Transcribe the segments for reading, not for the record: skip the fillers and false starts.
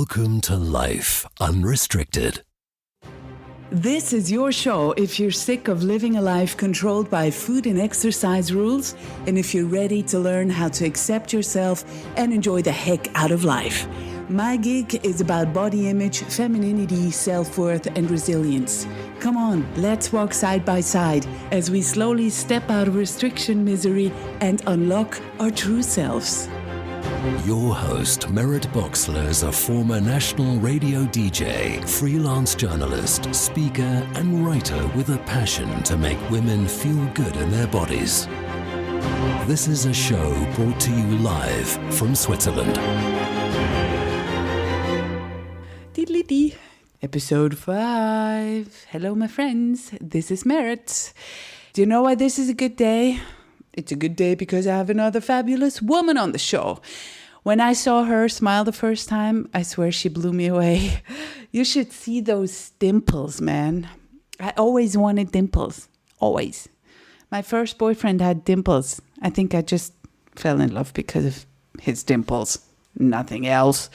Welcome to Life Unrestricted. This is your show if you're sick of living a life controlled by food and exercise rules, and if you're ready to learn how to accept yourself and enjoy the heck out of life. My gig is about body image, femininity, self-worth, and resilience. Come on, let's walk side by side as we slowly step out of restriction, misery, and unlock our true selves. Your host, Merritt Boxler, is a former national radio DJ, freelance journalist, speaker, and writer with a passion to make women feel good in their bodies. This is a show brought to you live from Switzerland. Diddly-dee. Episode 5. Hello, my friends. This is Merritt. Do you know why this is a good day? It's a good day because I have another fabulous woman on the show. When I saw her smile the first time, I swear she blew me away. You should see those dimples, man. I always wanted dimples. Always. My first boyfriend had dimples. I think I just fell in love because of his dimples. Nothing else.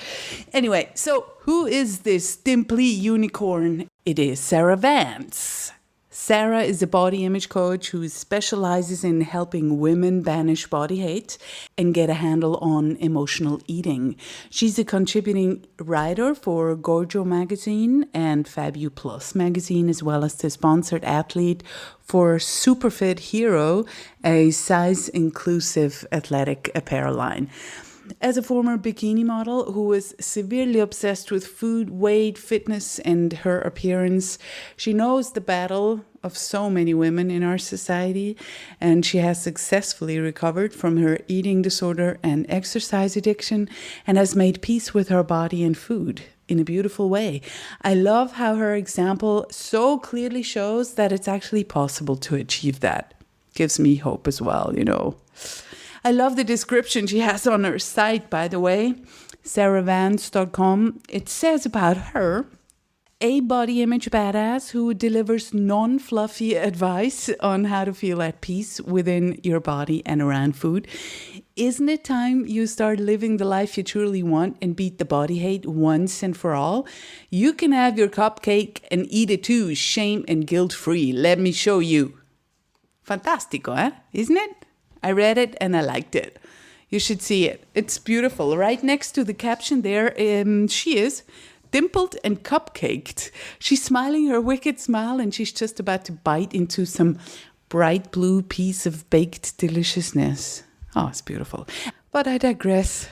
Anyway, so who is this dimply unicorn? It is Sara Vance. Sara is a body image coach who specializes in helping women banish body hate and get a handle on emotional eating. She's a contributing writer for Gorgeous magazine and Fabu Plus magazine, as well as the sponsored athlete for Superfit Hero, a size-inclusive athletic apparel line. As a former bikini model who was severely obsessed with food, weight, fitness, and her appearance, she knows the battle of so many women in our society, and she has successfully recovered from her eating disorder and exercise addiction and has made peace with her body and food in a beautiful way. I love how her example so clearly shows that it's actually possible to achieve that. Gives me hope as well, you know. I love the description she has on her site, by the way, saravance.com. It says about her, a body image badass who delivers non-fluffy advice on how to feel at peace within your body and around food. Isn't it time you start living the life you truly want and beat the body hate once and for all? You can have your cupcake and eat it too, shame and guilt-free. Let me show you. Fantastico, eh? Isn't it? I read it and I liked it. You should see it. It's beautiful. Right next to the caption there, she is dimpled and cupcaked. She's smiling her wicked smile and she's just about to bite into some bright blue piece of baked deliciousness. Oh, it's beautiful. But I digress.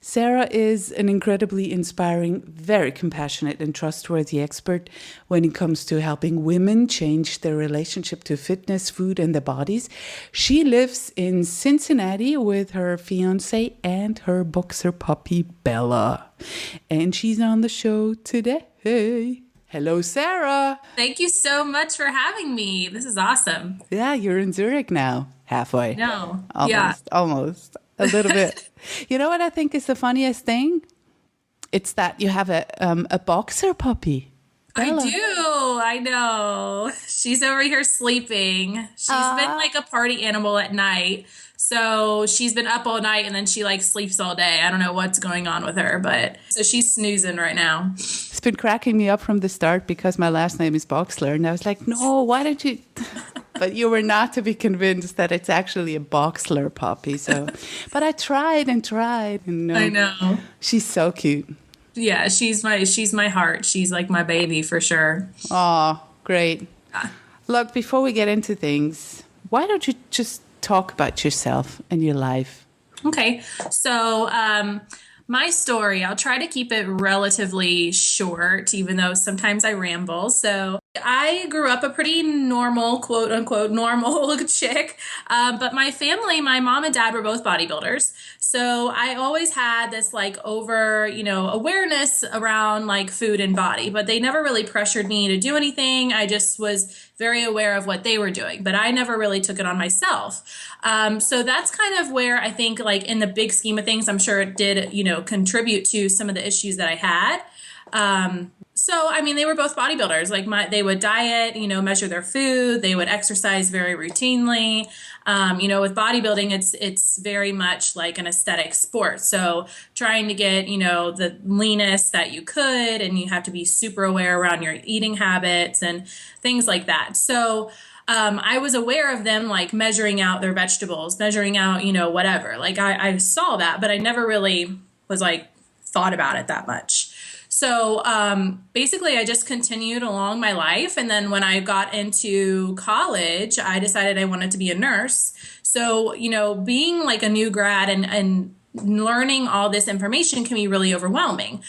Sara is an incredibly inspiring, very compassionate and trustworthy expert when it comes to helping women change their relationship to fitness, food, and their bodies. She lives in Cincinnati with her fiancé and her boxer puppy, Bella. And she's on the show today. Hey. Hello, Sara. Thank you so much for having me. This is awesome. Yeah, you're in Zurich now. Halfway. No. Almost. A little bit. You know what I think is the funniest thing? It's that you have a boxer puppy. Bella. I do. I know. She's over here sleeping. She's been like a party animal at night. So she's been up all night and then she like sleeps all day. I don't know what's going on with her, but so she's snoozing right now. It's been cracking me up from the start because my last name is Boxler. And I was like, no, why don't you... But you were not to be convinced that it's actually a Boxler puppy. So, but I tried. And, I know. She's so cute. Yeah, she's my heart. She's like my baby for sure. Oh, great. Look, before we get into things, why don't you just talk about yourself and your life? Okay. So, my story, I'll try to keep it relatively short, even though sometimes I ramble. So I grew up a pretty normal, quote unquote, normal chick. But my family, my mom and dad were both bodybuilders. So I always had this like awareness around like food and body, but they never really pressured me to do anything. I just was very aware of what they were doing, but I never really took it on myself. So that's kind of where I think like in the big scheme of things, I'm sure it did, contribute to some of the issues that I had. So, I mean, they were both bodybuilders. Like they would diet, measure their food. They would exercise very routinely. With bodybuilding, it's very much like an aesthetic sport. So trying to get, the leanest that you could, and you have to be super aware around your eating habits and things like that. So, I was aware of them like measuring out their vegetables, measuring out, whatever. Like I saw that, but I never really was like thought about it that much. So basically, I just continued along my life. And then when I got into college, I decided I wanted to be a nurse. So, being like a new grad and learning all this information can be really overwhelming.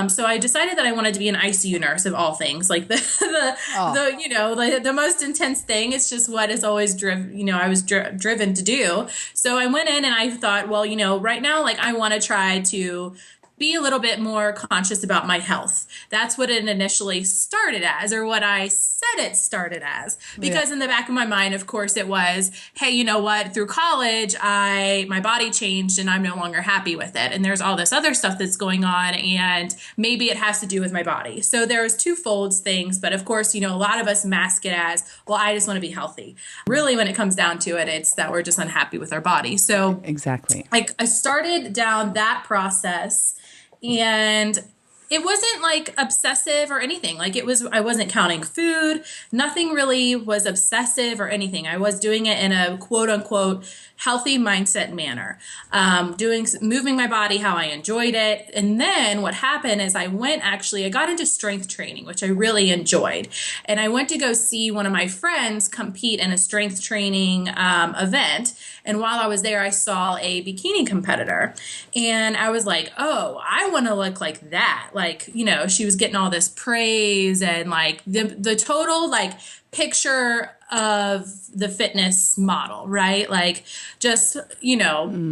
So I decided that I wanted to be an ICU nurse of all things, like the most intense thing. It's just what is always driven, I was driven to do. So I went in and I thought, well, right now, like I want to try to be a little bit more conscious about my health. That's what it initially started as, or what I said it started as. Because in the back of my mind, of course, it was, hey, you know what? Through college, my body changed and I'm no longer happy with it. And there's all this other stuff that's going on, and maybe it has to do with my body. So there was twofold things. But of course, a lot of us mask it as, well, I just want to be healthy. Really, when it comes down to it, it's that we're just unhappy with our body. So exactly. I started down that process. And it wasn't like obsessive or anything. Like I wasn't counting food. Nothing really was obsessive or anything. I was doing it in a quote unquote healthy mindset manner, moving my body how I enjoyed it. And then what happened is I got into strength training, which I really enjoyed. And I went to go see one of my friends compete in a strength training event. And while I was there, I saw a bikini competitor, and I was like, oh, I want to look like that. Like, she was getting all this praise and like the total like picture of the fitness model, right? Like just,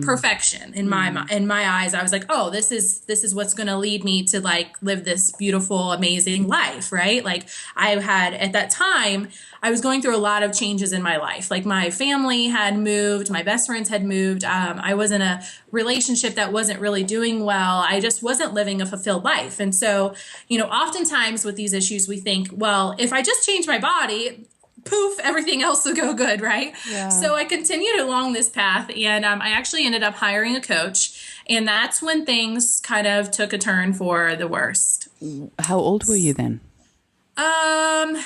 perfection in my eyes. I was like, oh, this is what's going to lead me to like live this beautiful, amazing life, right? Like I had at that time, I was going through a lot of changes in my life. Like my family had moved, my best friends had moved. I was in a relationship that wasn't really doing well. I just wasn't living a fulfilled life. And so, oftentimes with these issues, we think, well, if I just change my body, poof, everything else will go good, right? Yeah. So I continued along this path, and I actually ended up hiring a coach. And that's when things kind of took a turn for the worst. How old were you then? I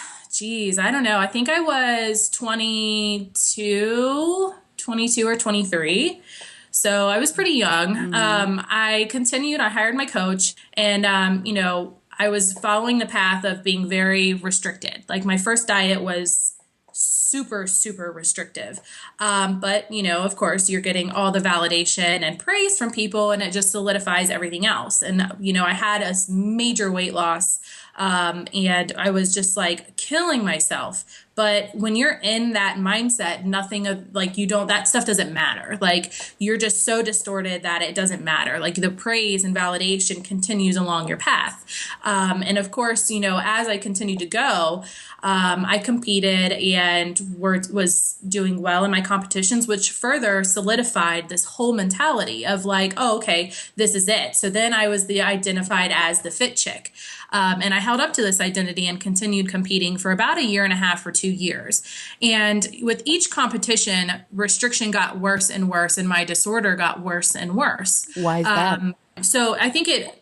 don't know. I think I was 22 or 23. So I was pretty young. I hired my coach, and, I was following the path of being very restricted. Like my first diet was super, super restrictive. But, of course, you're getting all the validation and praise from people, and it just solidifies everything else. And, I had a major weight loss, and I was just like killing myself. But when you're in that mindset, that stuff doesn't matter. Like you're just so distorted that it doesn't matter. Like the praise and validation continues along your path. And of course, as I continued to go, I competed and was doing well in my competitions, which further solidified this whole mentality of like, oh, okay, this is it. So then I was identified as the fit chick. And I held up to this identity and continued competing for about a year and a half or 2 years. And with each competition, restriction got worse and worse, and my disorder got worse and worse. Why is that? So I think it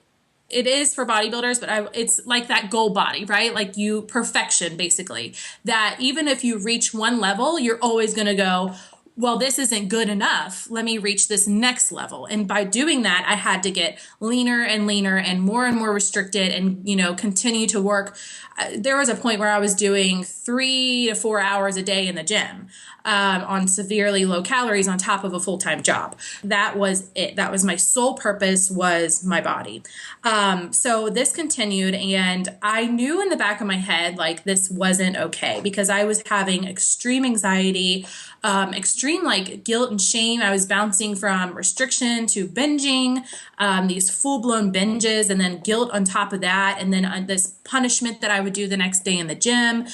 is for bodybuilders, but it's like that goal body, right? Like perfection, basically. That even if you reach one level, you're always going to go, well, this isn't good enough. Let me reach this next level. And by doing that, I had to get leaner and leaner and more restricted and, continue to work. There was a point where I was doing 3 to 4 hours a day in the gym on severely low calories on top of a full-time job. That was it. That was my sole purpose, was my body. So this continued, and I knew in the back of my head, like this wasn't okay, because I was having extreme anxiety, extreme extreme like guilt and shame. I was bouncing from restriction to binging, these full-blown binges, and then guilt on top of that, and then this punishment that I would do the next day in the gym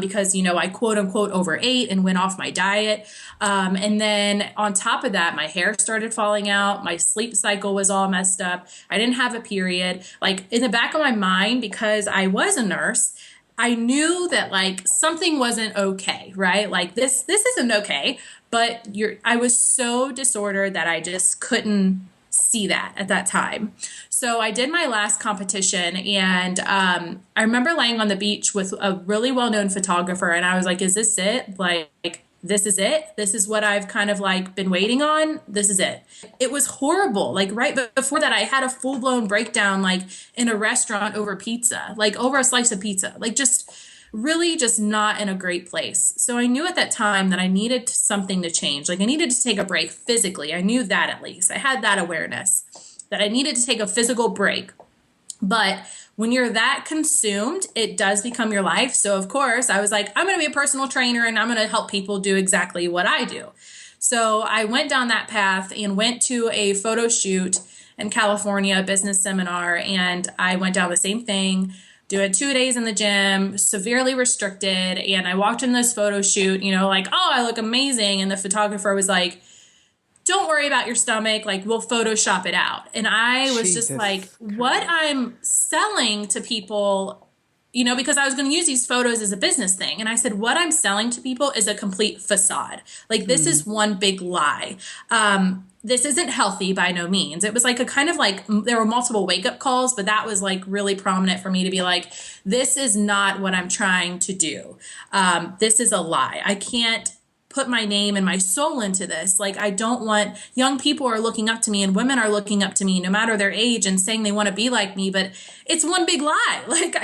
because, I quote unquote overate and went off my diet. And then on top of that, my hair started falling out. My sleep cycle was all messed up. I didn't have a period. Like in the back of my mind, because I was a nurse, I knew that like something wasn't okay, right? Like this isn't okay, but I was so disordered that I just couldn't see that at that time. So I did my last competition, and I remember laying on the beach with a really well-known photographer, and I was like, is this it? Like, this is it? This is what I've kind of like been waiting on. This is it. It was horrible. Like right before that, I had a full-blown breakdown, like in a restaurant over pizza, like over a slice of pizza, like just really just not in a great place. So I knew at that time that I needed something to change. Like I needed to take a break physically. I knew that at least. I had that awareness that I needed to take a physical break. But when you're that consumed, it does become your life. So of course, I was like, I'm going to be a personal trainer and I'm going to help people do exactly what I do. So I went down that path and went to a photo shoot in California, a business seminar, and I went down the same thing, doing 2 days in the gym, severely restricted. And I walked in this photo shoot, like, oh, I look amazing. And the photographer was like, don't worry about your stomach, like we'll Photoshop it out. And I was just like, what I'm selling to people, because I was going to use these photos as a business thing. And I said, what I'm selling to people is a complete facade. Like this is one big lie. This isn't healthy by no means. It was like a kind of like, there were multiple wake up calls, but that was like really prominent for me to be like, this is not what I'm trying to do. This is a lie. I can't put my name and my soul into this. Like, I don't want, young people are looking up to me and women are looking up to me no matter their age and saying they want to be like me, but it's one big lie. Like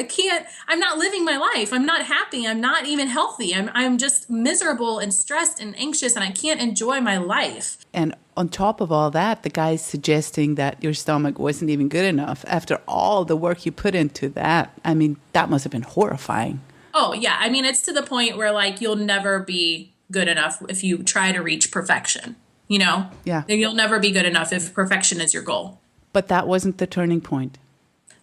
I'm not living my life. I'm not happy. I'm not even healthy. I'm just miserable and stressed and anxious and I can't enjoy my life. And on top of all that, the guy's suggesting that your stomach wasn't even good enough after all the work you put into that. I mean, that must have been horrifying. Oh yeah. I mean, it's to the point where like, you'll never be good enough if you try to reach perfection, Yeah. You'll never be good enough if perfection is your goal. But that wasn't the turning point.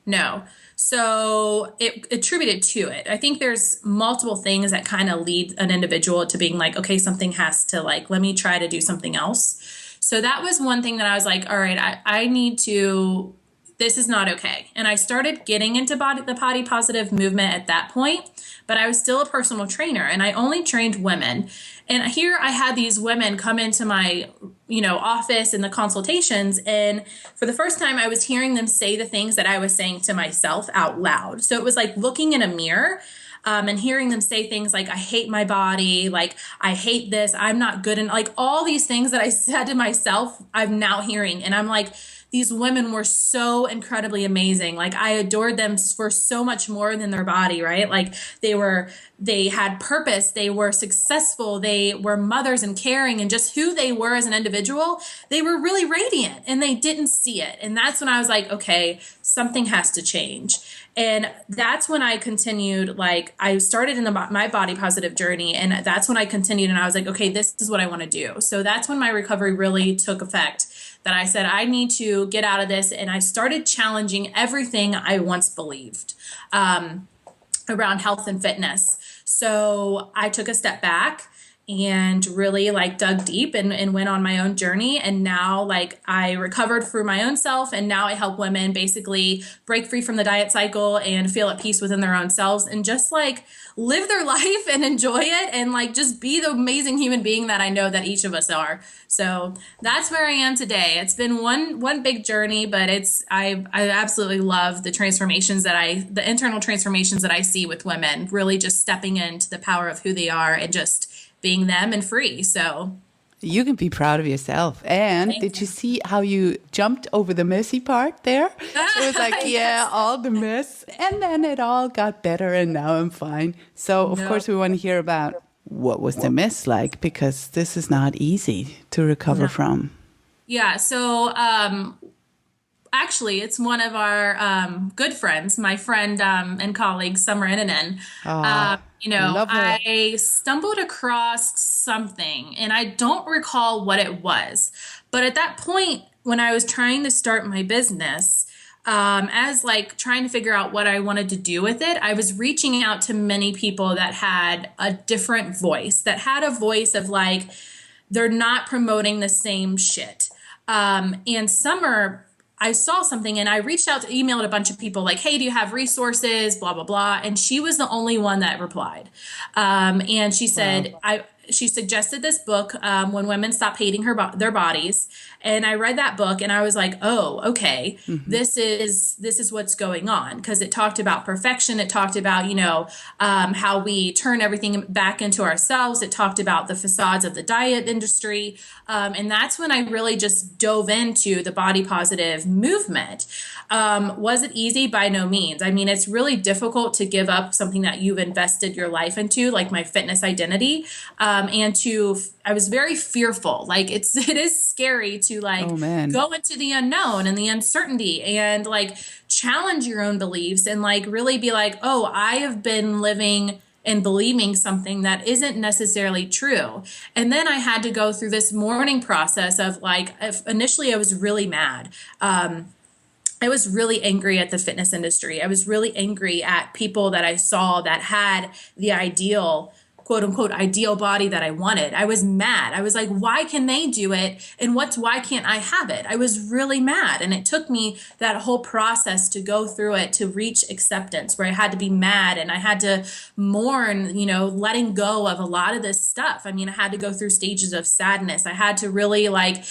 No. So it attributed to it. I think there's multiple things that kind of lead an individual to being like, okay, something has to like, let me try to do something else. So that was one thing that I was like, all right, I need to, this is not okay. And I started getting into the body positive movement at that point, but I was still a personal trainer and I only trained women. And here I had these women come into my, office in the consultations. And for the first time, I was hearing them say the things that I was saying to myself out loud. So it was like looking in a mirror and hearing them say things like, I hate my body, like, I hate this, I'm not good. And like all these things that I said to myself, I'm now hearing. And I'm like, these women were so incredibly amazing. Like I adored them for so much more than their body, right? Like they had purpose, they were successful, they were mothers and caring, and just who they were as an individual, they were really radiant and they didn't see it. And that's when I was like, okay, something has to change. And that's when I continued, like I started in my body positive journey. And that's when I continued and I was like, okay, this is what I want to do. So that's when my recovery really took effect, that I said, I need to get out of this. And I started challenging everything I once believed around health and fitness. So I took a step back and really like dug deep and went on my own journey. And now like I recovered for my own self. And now I help women basically break free from the diet cycle and feel at peace within their own selves and just like live their life and enjoy it and like just be the amazing human being that I know that each of us are. So that's where I am today. It's been one big journey, but I absolutely love the transformations the internal transformations that I see with women, really just stepping into the power of who they are and just being them and free. So you can be proud of yourself. And did you see how you jumped over the messy part there? It was like, yeah, all the mess. And then it all got better and now I'm fine. So, of course, we want to hear about what was the mess like, because this is not easy to recover from. Yeah. So, actually, it's one of our good friends, my friend and colleague, Summer Inanen. Love her. I stumbled across something and I don't recall what it was. But at that point, when I was trying to start my business, as like trying to figure out what I wanted to do with it, I was reaching out to many people that had a different voice, that had a voice of like, they're not promoting the same shit. And Summer, I saw something and I reached out to emailed a bunch of people like, hey, do you have resources? Blah, blah, blah. And she was the only one that replied. And she said, she suggested this book, When Women Stop Hating Their Bodies. And I read that book and I was like, oh, okay, this is what's going on. Because it talked about perfection. It talked about, how we turn everything back into ourselves. It talked about the facades of the diet industry. And that's when I really just dove into the body positive movement. Was it easy? By no means. I mean, it's really difficult to give up something that you've invested your life into, like my fitness identity. I was very fearful. Like it is scary to like go into the unknown and the uncertainty and like challenge your own beliefs and like really be like, oh, I have been living and believing something that isn't necessarily true. And then I had to go through this mourning process of like, initially I was really mad. I was really angry at the fitness industry. I was really angry at people that I saw that had the ideal, quote unquote, ideal body that I wanted. I was mad. I was like, why can they do it? And why can't I have it? I was really mad. And it took me that whole process to go through it to reach acceptance, where I had to be mad and I had to mourn, letting go of a lot of this stuff. I mean, I had to go through stages of sadness. I had to really like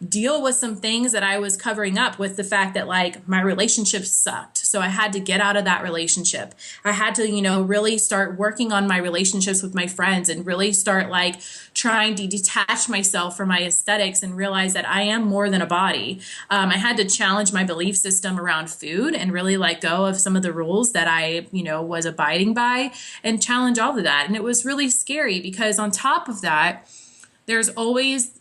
deal with some things that I was covering up with the fact that like my relationship sucked. So I had to get out of that relationship. I had to, really start working on my relationships with my friends and really start like trying to detach myself from my aesthetics and realize that I am more than a body. I had to challenge my belief system around food and really let go of some of the rules that I, was abiding by and challenge all of that. And it was really scary because on top of that, there's always,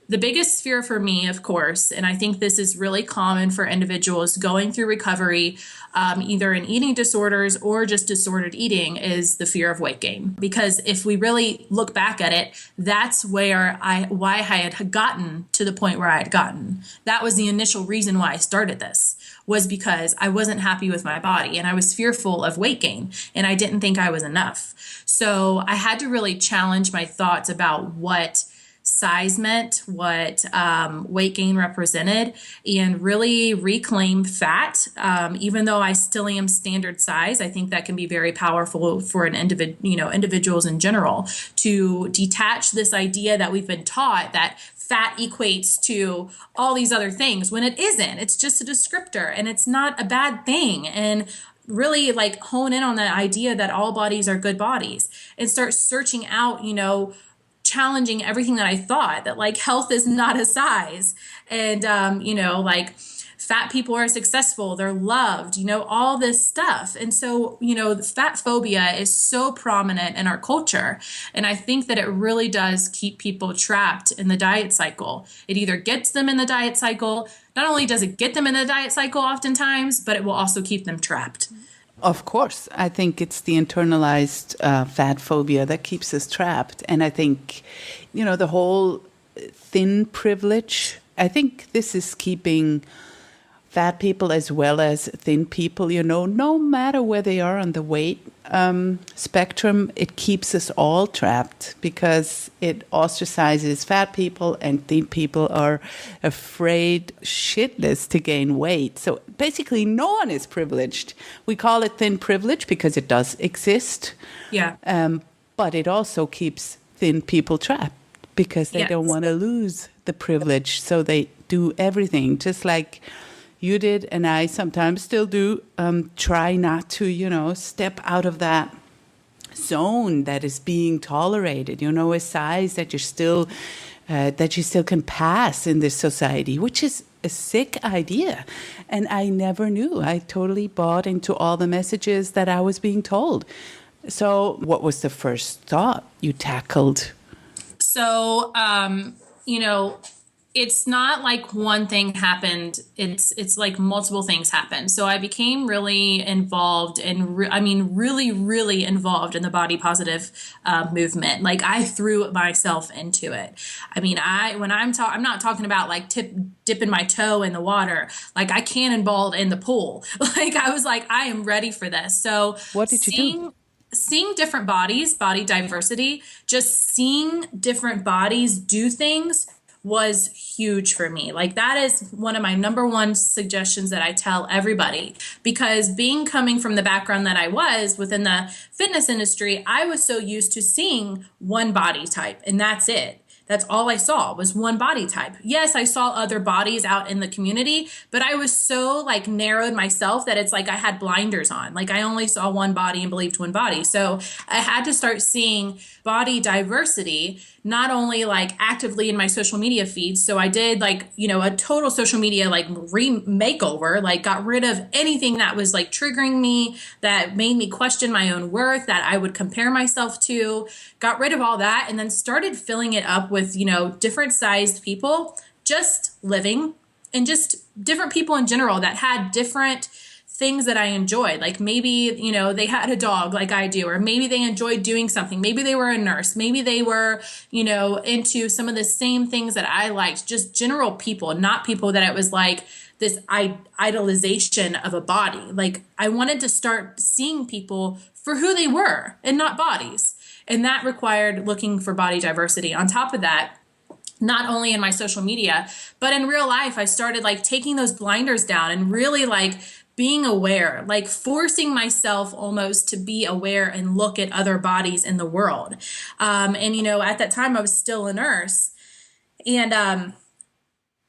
the biggest fear for me, of course, and I think this is really common for individuals going through recovery, either in eating disorders or just disordered eating, is the fear of weight gain. Because if we really look back at it, that's why I had gotten to the point where I had gotten. That was the initial reason why I started this, was because I wasn't happy with my body and I was fearful of weight gain and I didn't think I was enough. So I had to really challenge my thoughts about what size meant, what weight gain represented, and really reclaim fat. Even though I still am standard size, I think that can be very powerful for an individuals in general, to detach this idea that we've been taught that fat equates to all these other things when it isn't. It's just a descriptor and it's not a bad thing. And really like hone in on the idea that all bodies are good bodies and start searching out, challenging everything that I thought, that like health is not a size, and like fat people are successful, they're loved, all this stuff. And so, fat phobia is so prominent in our culture. And I think that it really does keep people trapped in the diet cycle. It either gets them in the diet cycle, not only does it get them in the diet cycle oftentimes, but it will also keep them trapped. Of course, I think it's the internalized fat phobia that keeps us trapped. And I think, the whole thin privilege, I think this is keeping fat people as well as thin people, no matter where they are on the weight spectrum, it keeps us all trapped because it ostracizes fat people, and thin people are afraid shitless to gain weight. So basically no one is privileged. We call it thin privilege because it does exist. Yeah. But it also keeps thin people trapped because they don't want to lose the privilege. So they do everything, just like you did, and I sometimes still do, try not to, step out of that zone that is being tolerated, a size that you still can pass in this society, which is a sick idea. And I never knew. I totally bought into all the messages that I was being told. So what was the first thought you tackled? So, it's not like one thing happened. It's like multiple things happened. So I became really involved and really involved in the body positive movement. Like I threw myself into it. I mean, I'm not talking about like dipping my toe in the water. Like I cannonballed in the pool. Like I was like, I am ready for this. So What did you do? Seeing different bodies, body diversity, just seeing different bodies do things was huge for me. Like that is one of my number one suggestions that I tell everybody, because coming from the background that I was within the fitness industry, I was so used to seeing one body type and that's it. That's all I saw was one body type. Yes, I saw other bodies out in the community, but I was so like narrowed myself that it's like I had blinders on. Like I only saw one body and believed one body. So I had to start seeing body diversity, not only like actively in my social media feeds. So I did like, a total social media like makeover, like got rid of anything that was like triggering me, that made me question my own worth, that I would compare myself to, got rid of all that, and then started filling it up with, different sized people just living, and just different people in general that had different things that I enjoyed. Like maybe, they had a dog like I do, or maybe they enjoyed doing something. Maybe they were a nurse. Maybe they were, into some of the same things that I liked, just general people, not people that it was like this idolization of a body. Like I wanted to start seeing people for who they were and not bodies. And that required looking for body diversity. On top of that, not only in my social media, but in real life, I started like taking those blinders down and really like being aware, like forcing myself almost to be aware and look at other bodies in the world. At that time I was still a nurse, and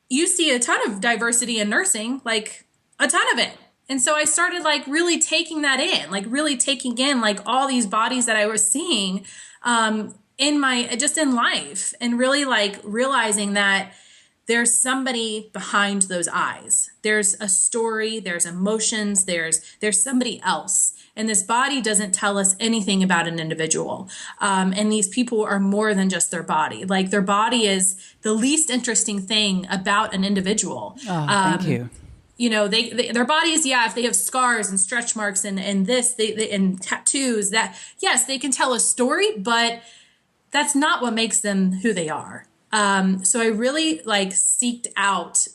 you see a ton of diversity in nursing, like a ton of it. And so I started like really taking that in, like really taking in like all these bodies that I was seeing in life, and really like realizing that there's somebody behind those eyes. There's a story, there's emotions, there's somebody else. And this body doesn't tell us anything about an individual. And these people are more than just their body. Like their body is the least interesting thing about an individual. Oh, thank you. Their bodies, if they have scars and stretch marks and and tattoos, that, yes, they can tell a story, but that's not what makes them who they are. So I really like seeked out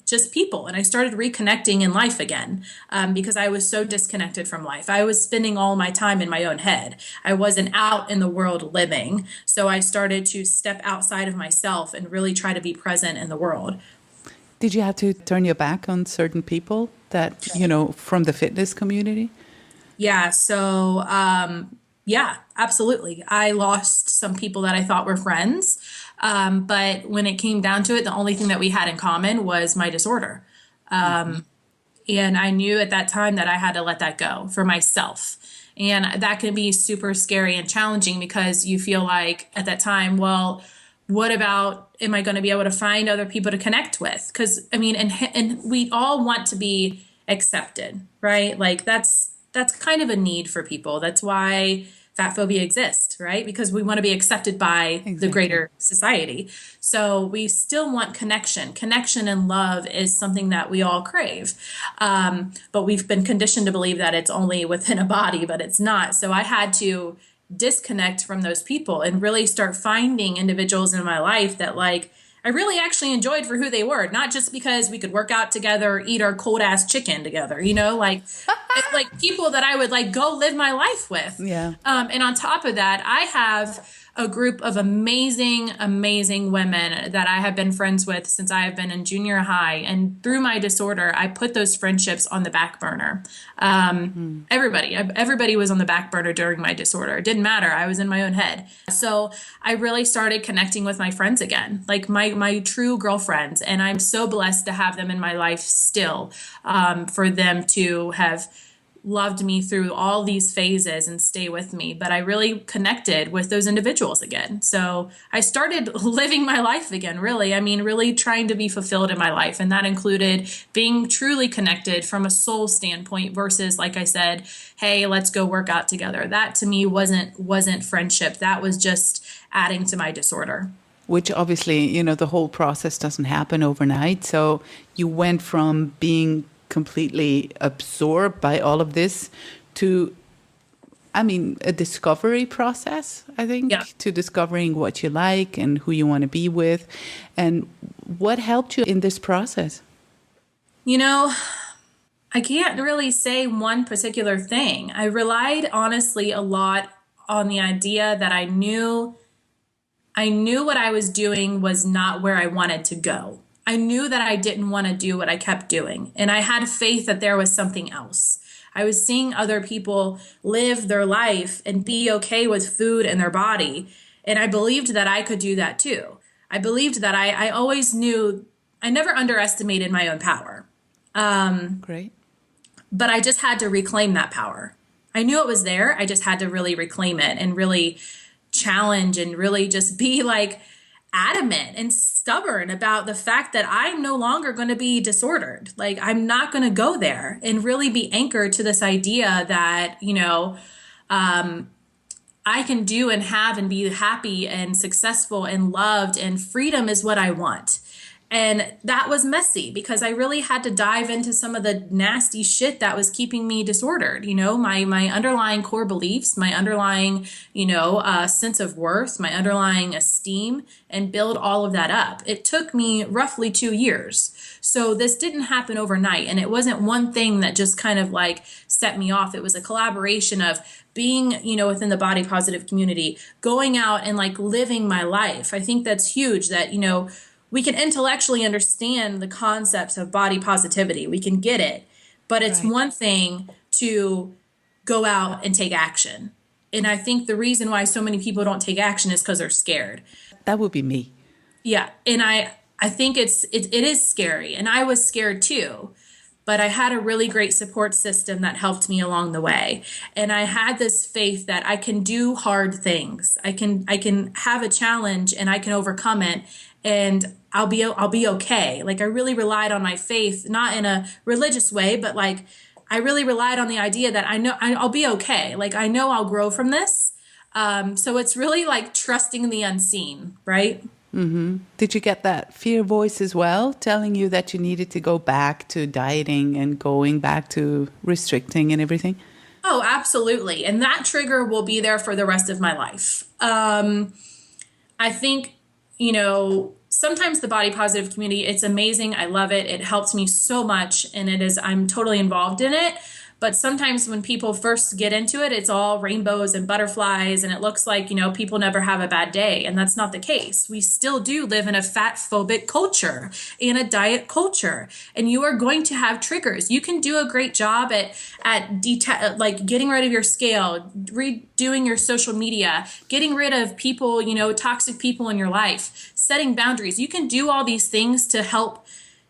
just people. And I started reconnecting in life again, because I was so disconnected from life. I was spending all my time in my own head. I wasn't out in the world living. So I started to step outside of myself and really try to be present in the world. Did you have to turn your back on certain people that, from the fitness community? Yeah. So, absolutely. I lost some people that I thought were friends. But when it came down to it, the only thing that we had in common was my disorder. And I knew at that time that I had to let that go for myself. And that can be super scary and challenging, because you feel like at that time, well, what about, am I going to be able to find other people to connect with? Because and we all want to be accepted, right? Like that's kind of a need for people. That's why fat phobia exists, right? Because we want to be accepted by the greater society. So we still want connection. Connection and love is something that we all crave. But we've been conditioned to believe that it's only within a body, but it's not. So I had to disconnect from those people and really start finding individuals in my life that like I really actually enjoyed for who they were, not just because we could work out together or eat our cold ass chicken together, like people that I would like go live my life with. Yeah. And on top of that, I have a group of amazing, amazing women that I have been friends with since I have been in junior high. And through my disorder, I put those friendships on the back burner. Everybody was on the back burner during my disorder. It didn't matter. I was in my own head. So I really started connecting with my friends again, like my true girlfriends. And I'm so blessed to have them in my life still, for them to have loved me through all these phases and stay with me. But I really connected with those individuals again. So I started living my life again, really. Really trying to be fulfilled in my life. And that included being truly connected from a soul standpoint versus, like I said, hey, let's go work out together. That to me wasn't friendship. That was just adding to my disorder. which obviously, the whole process doesn't happen overnight. So you went from being completely absorbed by all of this to, a discovery process, I think, Yeah. to discovering what you like and who you want to be with. And what helped you in this process? I can't really say one particular thing. I relied honestly a lot on the idea that I knew what I was doing was not where I wanted to go. I knew that I didn't want to do what I kept doing. And I had faith that there was something else. I was seeing other people live their life and be okay with food and their body. And I believed that I could do that too. I believed that I always knew, I never underestimated my own power. Great. But I just had to reclaim that power. I knew it was there. I just had to really reclaim it and really challenge and really just be like adamant and stubborn about the fact that I'm no longer going to be disordered. Like, I'm not going to go there, and really be anchored to this idea that, I can do and have and be happy and successful and loved, and freedom is what I want. And that was messy because I really had to dive into some of the nasty shit that was keeping me disordered. My underlying core beliefs, my underlying, sense of worth, my underlying esteem, and build all of that up. It took me roughly 2 years. So this didn't happen overnight. And it wasn't one thing that just kind of like set me off. It was a collaboration of being, within the body positive community, going out and like living my life. I think that's huge that, we can intellectually understand the concepts of body positivity. We can get it, but it's Right. one thing to go out and take action. And I think the reason why so many people don't take action is because they're scared. That would be me. Yeah. And I think it is scary. And I was scared too, but I had a really great support system that helped me along the way. And I had this faith that I can do hard things. I can have a challenge and I can overcome it, and I'll be okay. Like, I really relied on my faith, not in a religious way, but like I really relied on the idea that I know I'll be okay. Like, I know I'll grow from this. So it's really like trusting the unseen, right? Mm-hmm. Did you get that fear voice as well, telling you that you needed to go back to dieting and going back to restricting and everything? Oh, absolutely. And that trigger will be there for the rest of my life. I think, sometimes the body positive community, it's amazing. I love it. It helps me so much. And I'm totally involved in it. But sometimes when people first get into it, it's all rainbows and butterflies, and it looks like, people never have a bad day. And that's not the case. We still do live in a fat phobic culture, in a diet culture, and you are going to have triggers. You can do a great job at getting rid of your scale, redoing your social media, getting rid of people, toxic people in your life, setting boundaries. You can do all these things to help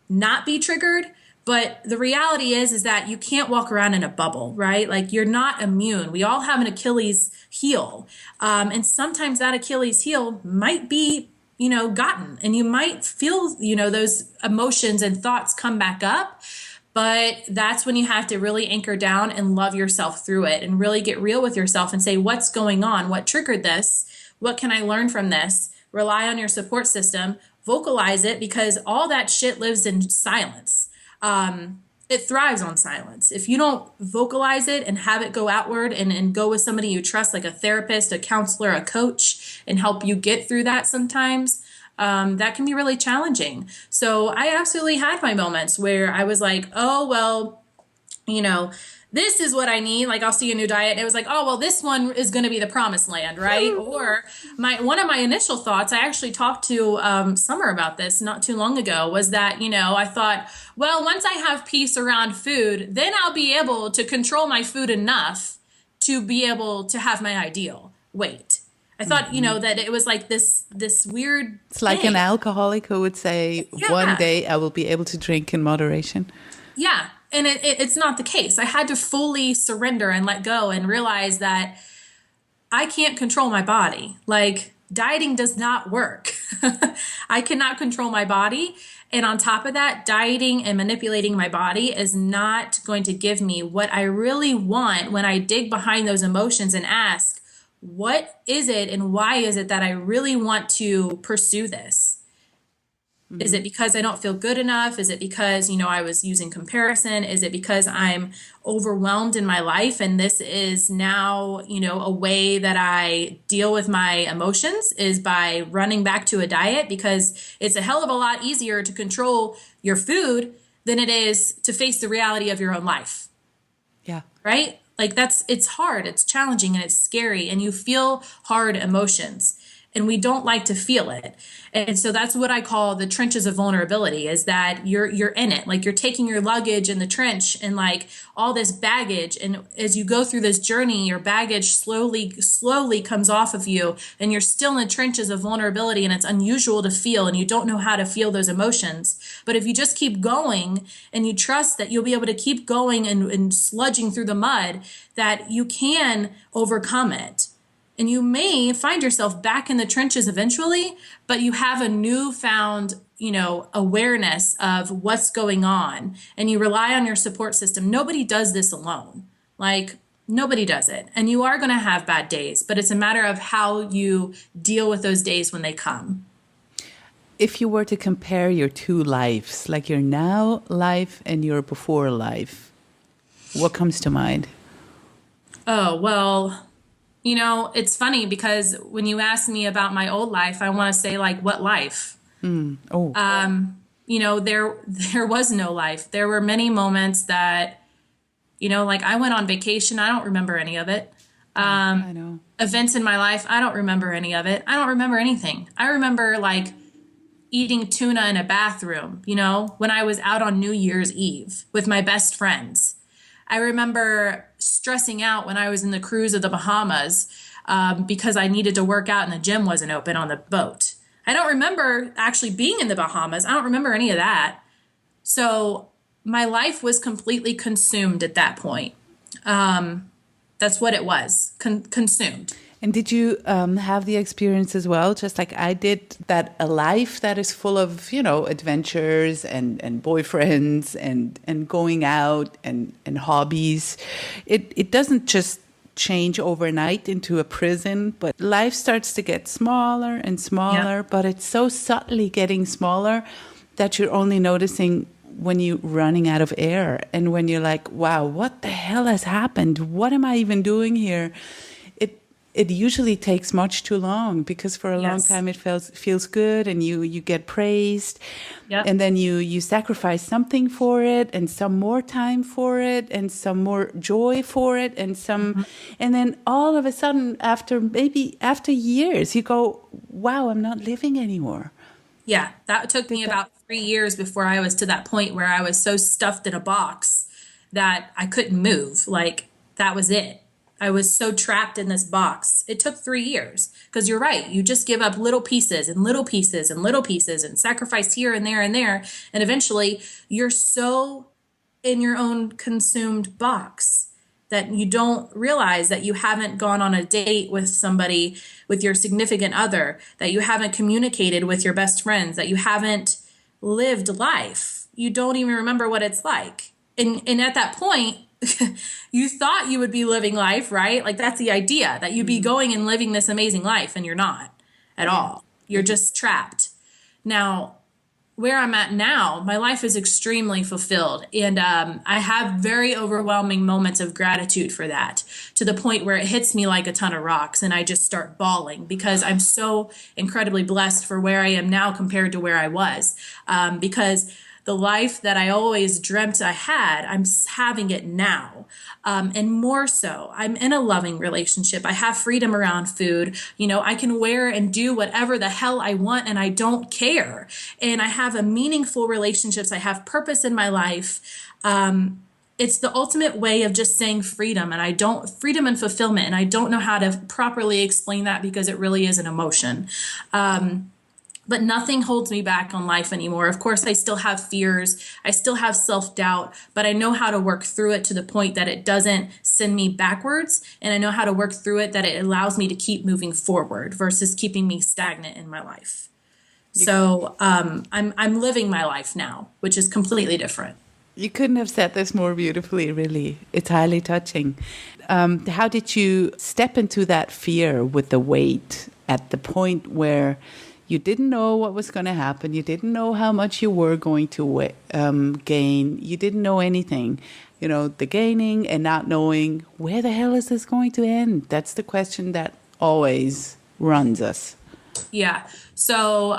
not be triggered. But the reality is that you can't walk around in a bubble, right? Like, you're not immune. We all have an Achilles heel. And sometimes that Achilles heel might be, gotten. And you might feel, those emotions and thoughts come back up. But that's when you have to really anchor down and love yourself through it and really get real with yourself and say, what's going on? What triggered this? What can I learn from this? Rely on your support system. Vocalize it, because all that shit lives in silence. It thrives on silence. If you don't vocalize it and have it go outward and go with somebody you trust, like a therapist, a counselor, a coach, and help you get through that sometimes, that can be really challenging. So I absolutely had my moments where I was like, oh, well, this is what I need. Like, I'll see a new diet. And it was like, oh, well, this one is going to be the promised land, right? Or one of my initial thoughts, I actually talked to Summer about this not too long ago, was that, I thought, well, once I have peace around food, then I'll be able to control my food enough to be able to have my ideal weight. I thought, that it was like this weird It's like thing. an alcoholic who would say, Yeah. one day I will be able to drink in moderation. Yeah. And it's not the case. I had to fully surrender and let go and realize that I can't control my body. Like, dieting does not work. I cannot control my body. And on top of that, dieting and manipulating my body is not going to give me what I really want when I dig behind those emotions and ask, what is it and why is it that I really want to pursue this? Is it because I don't feel good enough? Is it because, I was using comparison? Is it because I'm overwhelmed in my life and this is now, a way that I deal with my emotions is by running back to a diet, because it's a hell of a lot easier to control your food than it is to face the reality of your own life. Yeah. Right? Like it's hard, it's challenging, and it's scary, and you feel hard emotions. And we don't like to feel it. And so that's what I call the trenches of vulnerability, is that you're in it. Like you're taking your luggage in the trench and like all this baggage. And as you go through this journey, your baggage slowly comes off of you, and you're still in the trenches of vulnerability, and it's unusual to feel, and you don't know how to feel those emotions. But if you just keep going and you trust that you'll be able to keep going and sludging through the mud, that you can overcome it. And you may find yourself back in the trenches eventually, but you have a newfound, awareness of what's going on, and you rely on your support system. Nobody does this alone. Like nobody does it. And you are going to have bad days, but it's a matter of how you deal with those days when they come. If you were to compare your two lives, like your now life and your before life, what comes to mind? Oh, well, it's funny because when you ask me about my old life, I want to say like, what life? There was no life. There were many moments that, like I went on vacation. I don't remember any of it. I know. Events in my life, I don't remember any of it. I don't remember anything. I remember like eating tuna in a bathroom, when I was out on New Year's Eve with my best friends. I remember stressing out when I was in the cruise of the Bahamas because I needed to work out and the gym wasn't open on the boat. I don't remember actually being in the Bahamas. I don't remember any of that. So my life was completely consumed at that point. That's what it was, consumed. And did you have the experience as well, just like I did, that a life that is full of, adventures and boyfriends and going out and hobbies, it doesn't just change overnight into a prison, but life starts to get smaller and smaller, but it's so subtly getting smaller that you're only noticing when you're running out of air and when you're like, wow, what the hell has happened? What am I even doing here? It usually takes much too long, because for a long time it feels good and you get praised. Yep. And then you sacrifice something for it, and some more time for it, and some more joy for it, and and then all of a sudden after years you go, wow, I'm not living anymore. Yeah, that took me about 3 years before I was to that point where I was so stuffed in a box that I couldn't move. Like that was it. I was so trapped in this box. It took 3 years, because you're right. You just give up little pieces and little pieces and little pieces and sacrifice here and there and there. And eventually you're so in your own consumed box that you don't realize that you haven't gone on a date with somebody, with your significant other, that you haven't communicated with your best friends, that you haven't lived life. You don't even remember what it's like. And at that point, you thought you would be living life, right? Like that's the idea, that you'd be going and living this amazing life, and you're not at all. You're just trapped. Now, where I'm at now, my life is extremely fulfilled. And I have very overwhelming moments of gratitude for that, to the point where it hits me like a ton of rocks and I just start bawling, because I'm so incredibly blessed for where I am now compared to where I was. Because the life that I always dreamt I had, I'm having it now. And more so, I'm in a loving relationship. I have freedom around food. I can wear and do whatever the hell I want, and I don't care. And I have a meaningful relationships. I have purpose in my life. It's the ultimate way of just saying freedom, and freedom and fulfillment. And I don't know how to properly explain that, because it really is an emotion. But nothing holds me back on life anymore. Of course, I still have fears. I still have self-doubt, but I know how to work through it to the point that it doesn't send me backwards. And I know how to work through it that it allows me to keep moving forward versus keeping me stagnant in my life. So I'm living my life now, which is completely different. You couldn't have said this more beautifully, really. It's highly touching. How did you step into that fear with the weight at the point where you didn't know what was going to happen? You didn't know how much you were going to gain. You didn't know anything. You know, the gaining and not knowing where the hell is this going to end? That's the question that always runs us. Yeah. So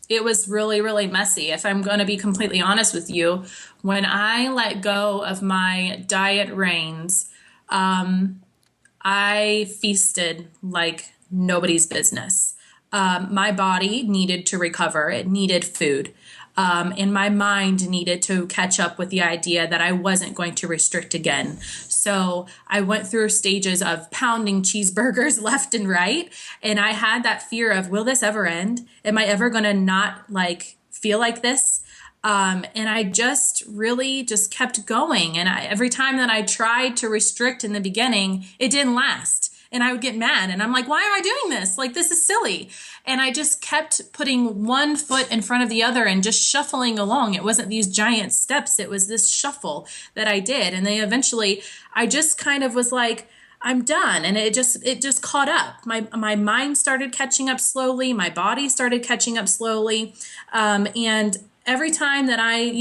it was really, really messy. If I'm going to be completely honest with you, when I let go of my diet reins, I feasted like nobody's business. My body needed to recover. It needed food. And my mind needed to catch up with the idea that I wasn't going to restrict again. So I went through stages of pounding cheeseburgers left and right. And I had that fear of, will this ever end? Am I ever going to not like feel like this? And I just really just kept going. And every time that I tried to restrict in the beginning, it didn't last. And I would get mad and I'm like, why am I doing this? Like, this is silly. And I just kept putting one foot in front of the other and just shuffling along. It wasn't these giant steps. It was this shuffle that I did. And then eventually I just kind of was like, I'm done. And it just caught up. My mind started catching up slowly. My body started catching up slowly. And every time that I,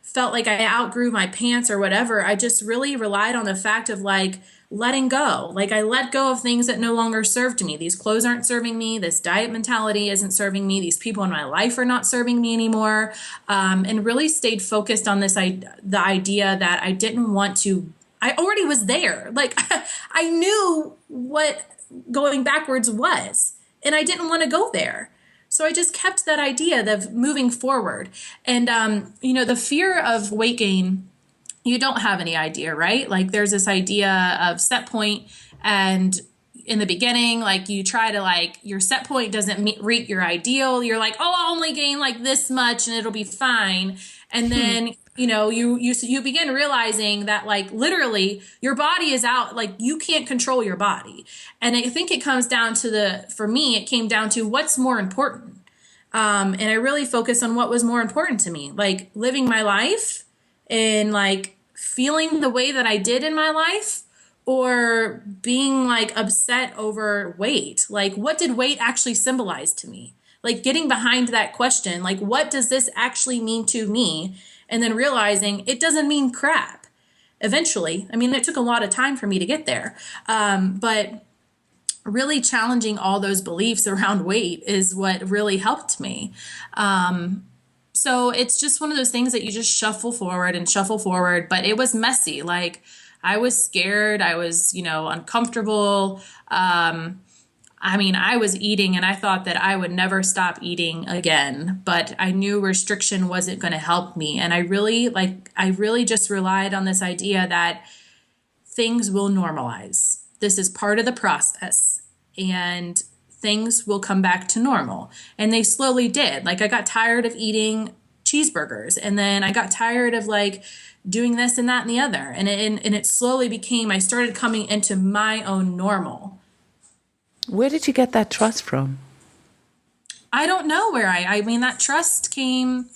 felt like I outgrew my pants or whatever, I just really relied on the fact of like, letting go. Like I let go of things that no longer served me. These clothes aren't serving me. This diet mentality isn't serving me. These people in my life are not serving me anymore. And really stayed focused on the idea that I didn't want to, I already was there. Like I knew what going backwards was, and I didn't want to go there. So I just kept that idea of moving forward. And, the fear of weight gain, you don't have any idea, right? Like there's this idea of set point, and in the beginning, like you try to like your set point doesn't reach your ideal. You're like, oh, I'll only gain like this much and it'll be fine. And then, you begin realizing that like literally your body is out, like you can't control your body. And I think it comes down to for me, it came down to what's more important. And I really focused on what was more important to me, like living my life and like feeling the way that I did in my life, or being like upset over weight. Like what did weight actually symbolize to me? Like getting behind that question, like what does this actually mean to me? And then realizing it doesn't mean crap. Eventually, I mean, it took a lot of time for me to get there. But really challenging all those beliefs around weight is what really helped me. So it's just one of those things that you just shuffle forward, but it was messy. Like I was scared. I was, uncomfortable. I was eating and I thought that I would never stop eating again, but I knew restriction wasn't going to help me. And I really just relied on this idea that things will normalize. This is part of the process and things will come back to normal. And they slowly did. Like I got tired of eating cheeseburgers, and then I got tired of like doing this and that and the other. And it slowly became, I started coming into my own normal. Where did you get that trust from? I don't know where that trust came.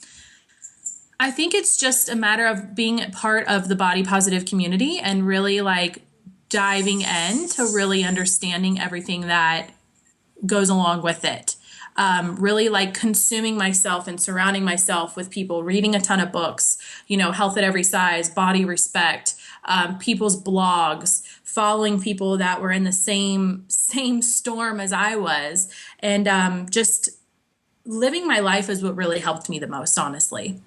I think it's just a matter of being part of the body positive community and really like diving in to really understanding everything that goes along with it. Really like consuming myself and surrounding myself with people, reading a ton of books, Health at Every Size, Body Respect, people's blogs, following people that were in the same storm as I was. And just living my life is what really helped me the most, honestly,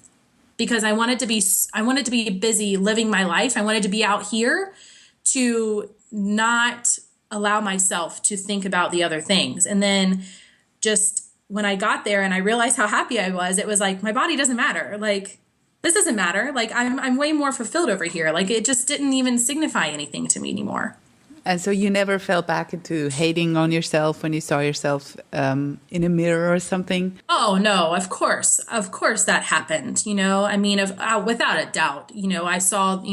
because I wanted to be busy living my life. I wanted to be out here to not allow myself to think about the other things. And then just when I got there and I realized how happy I was, it was like, my body doesn't matter. Like, this doesn't matter. Like, I'm way more fulfilled over here. Like, it just didn't even signify anything to me anymore. And so you never fell back into hating on yourself when you saw yourself in a mirror or something? Oh, no, of course. Of course that happened. Without a doubt, I saw,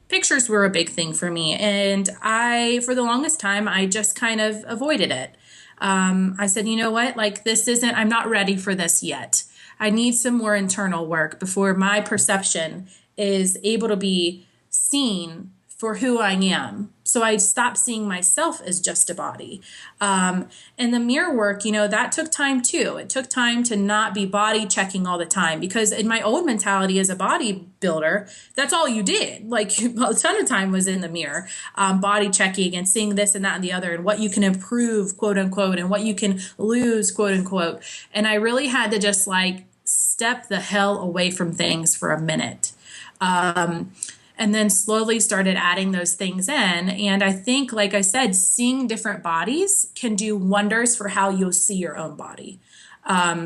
pictures were a big thing for me. And for the longest time, I just kind of avoided it. I said, you know what, like I'm not ready for this yet. I need some more internal work before my perception is able to be seen for who I am. So I stopped seeing myself as just a body. And the mirror work, that took time too. It took time to not be body checking all the time, because in my old mentality as a bodybuilder, that's all you did. Like a ton of time was in the mirror, body checking and seeing this and that and the other, and what you can improve, quote unquote, and what you can lose, quote unquote. And I really had to just like step the hell away from things for a minute. And then slowly started adding those things in. And I think, like I said, seeing different bodies can do wonders for how you'll see your own body.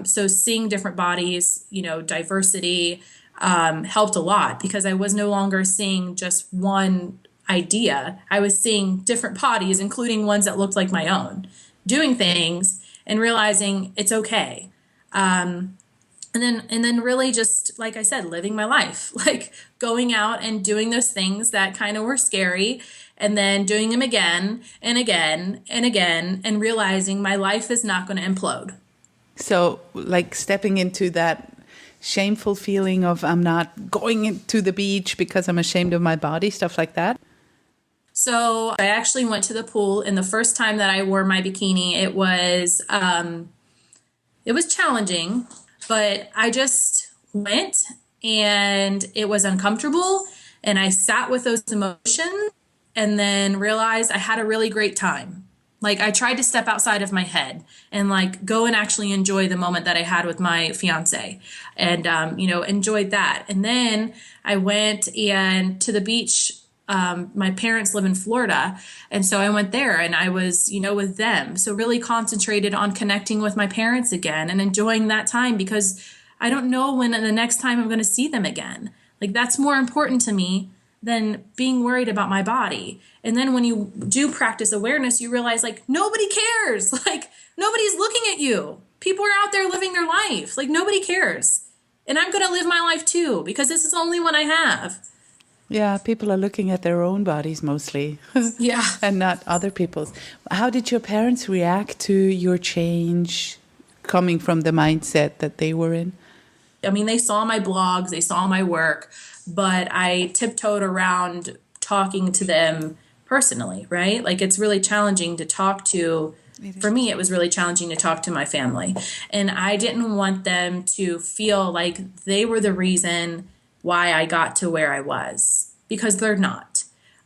So seeing different bodies, diversity helped a lot, because I was no longer seeing just one idea. I was seeing different bodies, including ones that looked like my own, doing things and realizing it's okay. And then really just, like I said, living my life, like going out and doing those things that kind of were scary, and then doing them again and again and again, and realizing my life is not going to implode. So like stepping into that shameful feeling of I'm not going to the beach because I'm ashamed of my body, stuff like that. So I actually went to the pool, and the first time that I wore my bikini, it was challenging. But I just went, and it was uncomfortable, and I sat with those emotions, and then realized I had a really great time. Like I tried to step outside of my head and like go and actually enjoy the moment that I had with my fiance, and, enjoyed that. And then I went and to the beach. My parents live in Florida. And so I went there, and I was, with them. So really concentrated on connecting with my parents again and enjoying that time, because I don't know when the next time I'm going to see them again. Like that's more important to me than being worried about my body. And then when you do practice awareness, you realize like nobody cares. Like nobody's looking at you. People are out there living their life. Like nobody cares. And I'm going to live my life too, because this is the only one I have. Yeah, people are looking at their own bodies mostly. Yeah. And not other people's. How did your parents react to your change coming from the mindset that they were in? I mean, they saw my blogs, they saw my work, but I tiptoed around talking to them personally, right? Like it's really challenging to talk to. For me, it was really challenging to talk to my family. And I didn't want them to feel like they were the reason why I got to where I was, because they're not.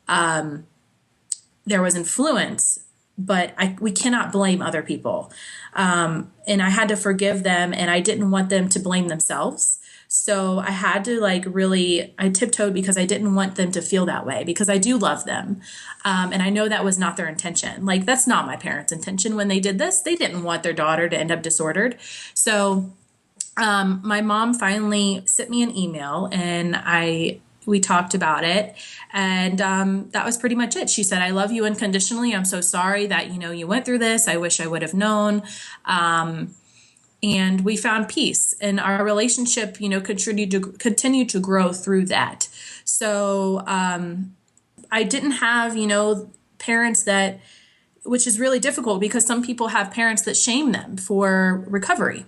There was influence, but we cannot blame other people. And I had to forgive them, and I didn't want them to blame themselves. So I had to I tiptoed because I didn't want them to feel that way, because I do love them. And I know that was not their intention. Like that's not my parents' intention when they did this. They didn't want their daughter to end up disordered. So my mom finally sent me an email, and we talked about it, and that was pretty much it. She said, "I love you unconditionally. I'm so sorry that you went through this. I wish I would have known." And we found peace, and our relationship, continued to grow through that. So I didn't have parents that, which is really difficult, because some people have parents that shame them for recovery.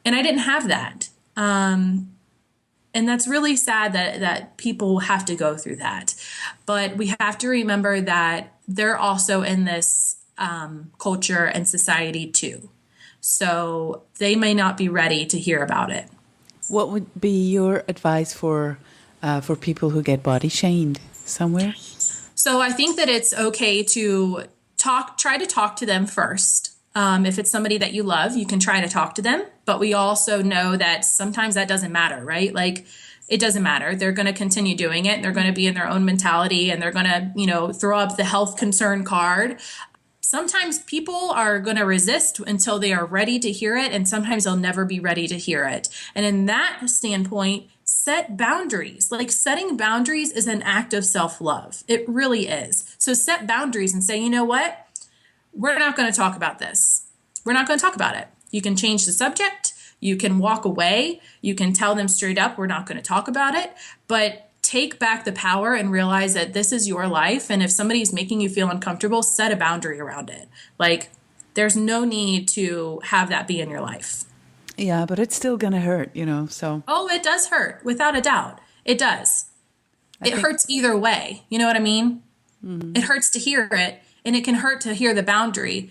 And I didn't have that. And that's really sad that people have to go through that. But we have to remember that they're also in this culture and society too. So they may not be ready to hear about it. What would be your advice for people who get body shamed somewhere? So I think that it's okay to try to talk to them first. If it's somebody that you love, you can try to talk to them. But we also know that sometimes that doesn't matter, right? Like it doesn't matter. They're going to continue doing it. They're going to be in their own mentality, and they're going to, throw up the health concern card. Sometimes people are going to resist until they are ready to hear it. And sometimes they'll never be ready to hear it. And in that standpoint, set boundaries. Like setting boundaries is an act of self-love. It really is. So set boundaries and say, you know what? We're not going to talk about this. We're not going to talk about it. You can change the subject. You can walk away. You can tell them straight up, we're not going to talk about it. But take back the power and realize that this is your life. And if somebody's making you feel uncomfortable, set a boundary around it. Like there's no need to have that be in your life. Yeah, but it's still gonna hurt, so Oh, it does hurt, without a doubt. It does. I It think, hurts either way. You know what I mean? It hurts to hear it, and it can hurt to hear the boundary,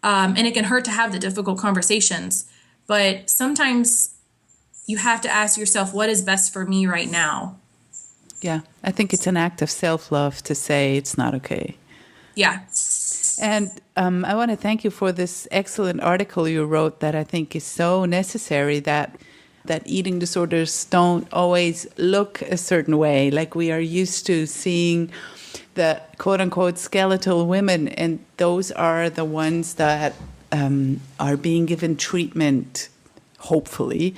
and it can hurt to have the difficult conversations. But sometimes you have to ask yourself, what is best for me right now? yeah, I think it's an act of self-love to say it's not okay. Yeah. And I want to thank you for this excellent article you wrote that I think is so necessary, that eating disorders don't always look a certain way. Like we are used to seeing the quote-unquote skeletal women, and those are the ones that are being given treatment, hopefully.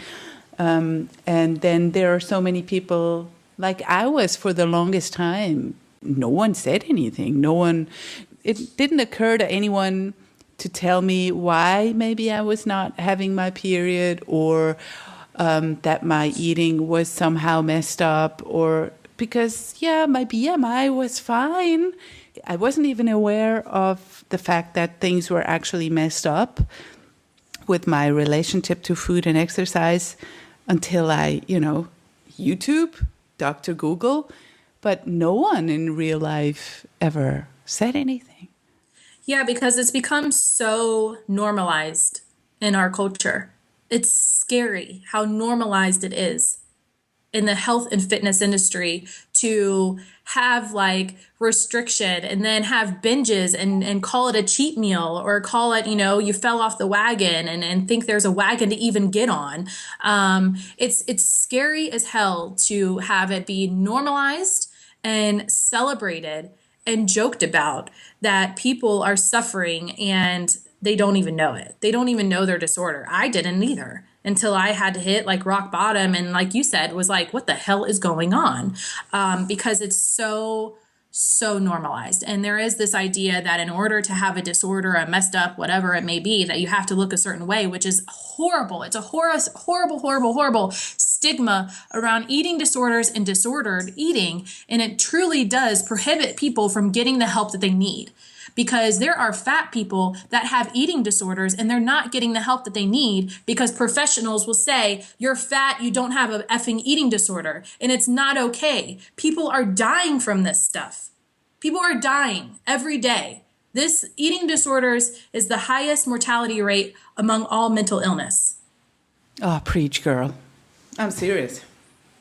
And then there are so many people, like I was for the longest time. No one said anything. It didn't occur to anyone to tell me why maybe I was not having my period, or that my eating was somehow messed up, or because, my BMI was fine. I wasn't even aware of the fact that things were actually messed up with my relationship to food and exercise until I, YouTube, Dr. Google, but no one in real life ever said anything. Yeah, because it's become so normalized in our culture. It's scary how normalized it is in the health and fitness industry to have like restriction and then have binges and call it a cheat meal, or call it, you fell off the wagon and think there's a wagon to even get on. It's scary as hell to have it be normalized and celebrated and joked about, that people are suffering and they don't even know it. They don't even know their disorder. I didn't either until I had to hit like rock bottom. And like you said, was like, what the hell is going on? Because it's so normalized. And there is this idea that in order to have a disorder, a messed up, whatever it may be, that you have to look a certain way, which is horrible. It's a horrible stigma around eating disorders and disordered eating. And it truly does prohibit people from getting the help that they need. Because there are fat people that have eating disorders and they're not getting the help that they need because professionals will say, you're fat, you don't have a effing eating disorder. And it's not okay. People are dying from this stuff. People are dying every day. This eating disorders is the highest mortality rate among all mental illness. Oh, preach, girl. I'm serious.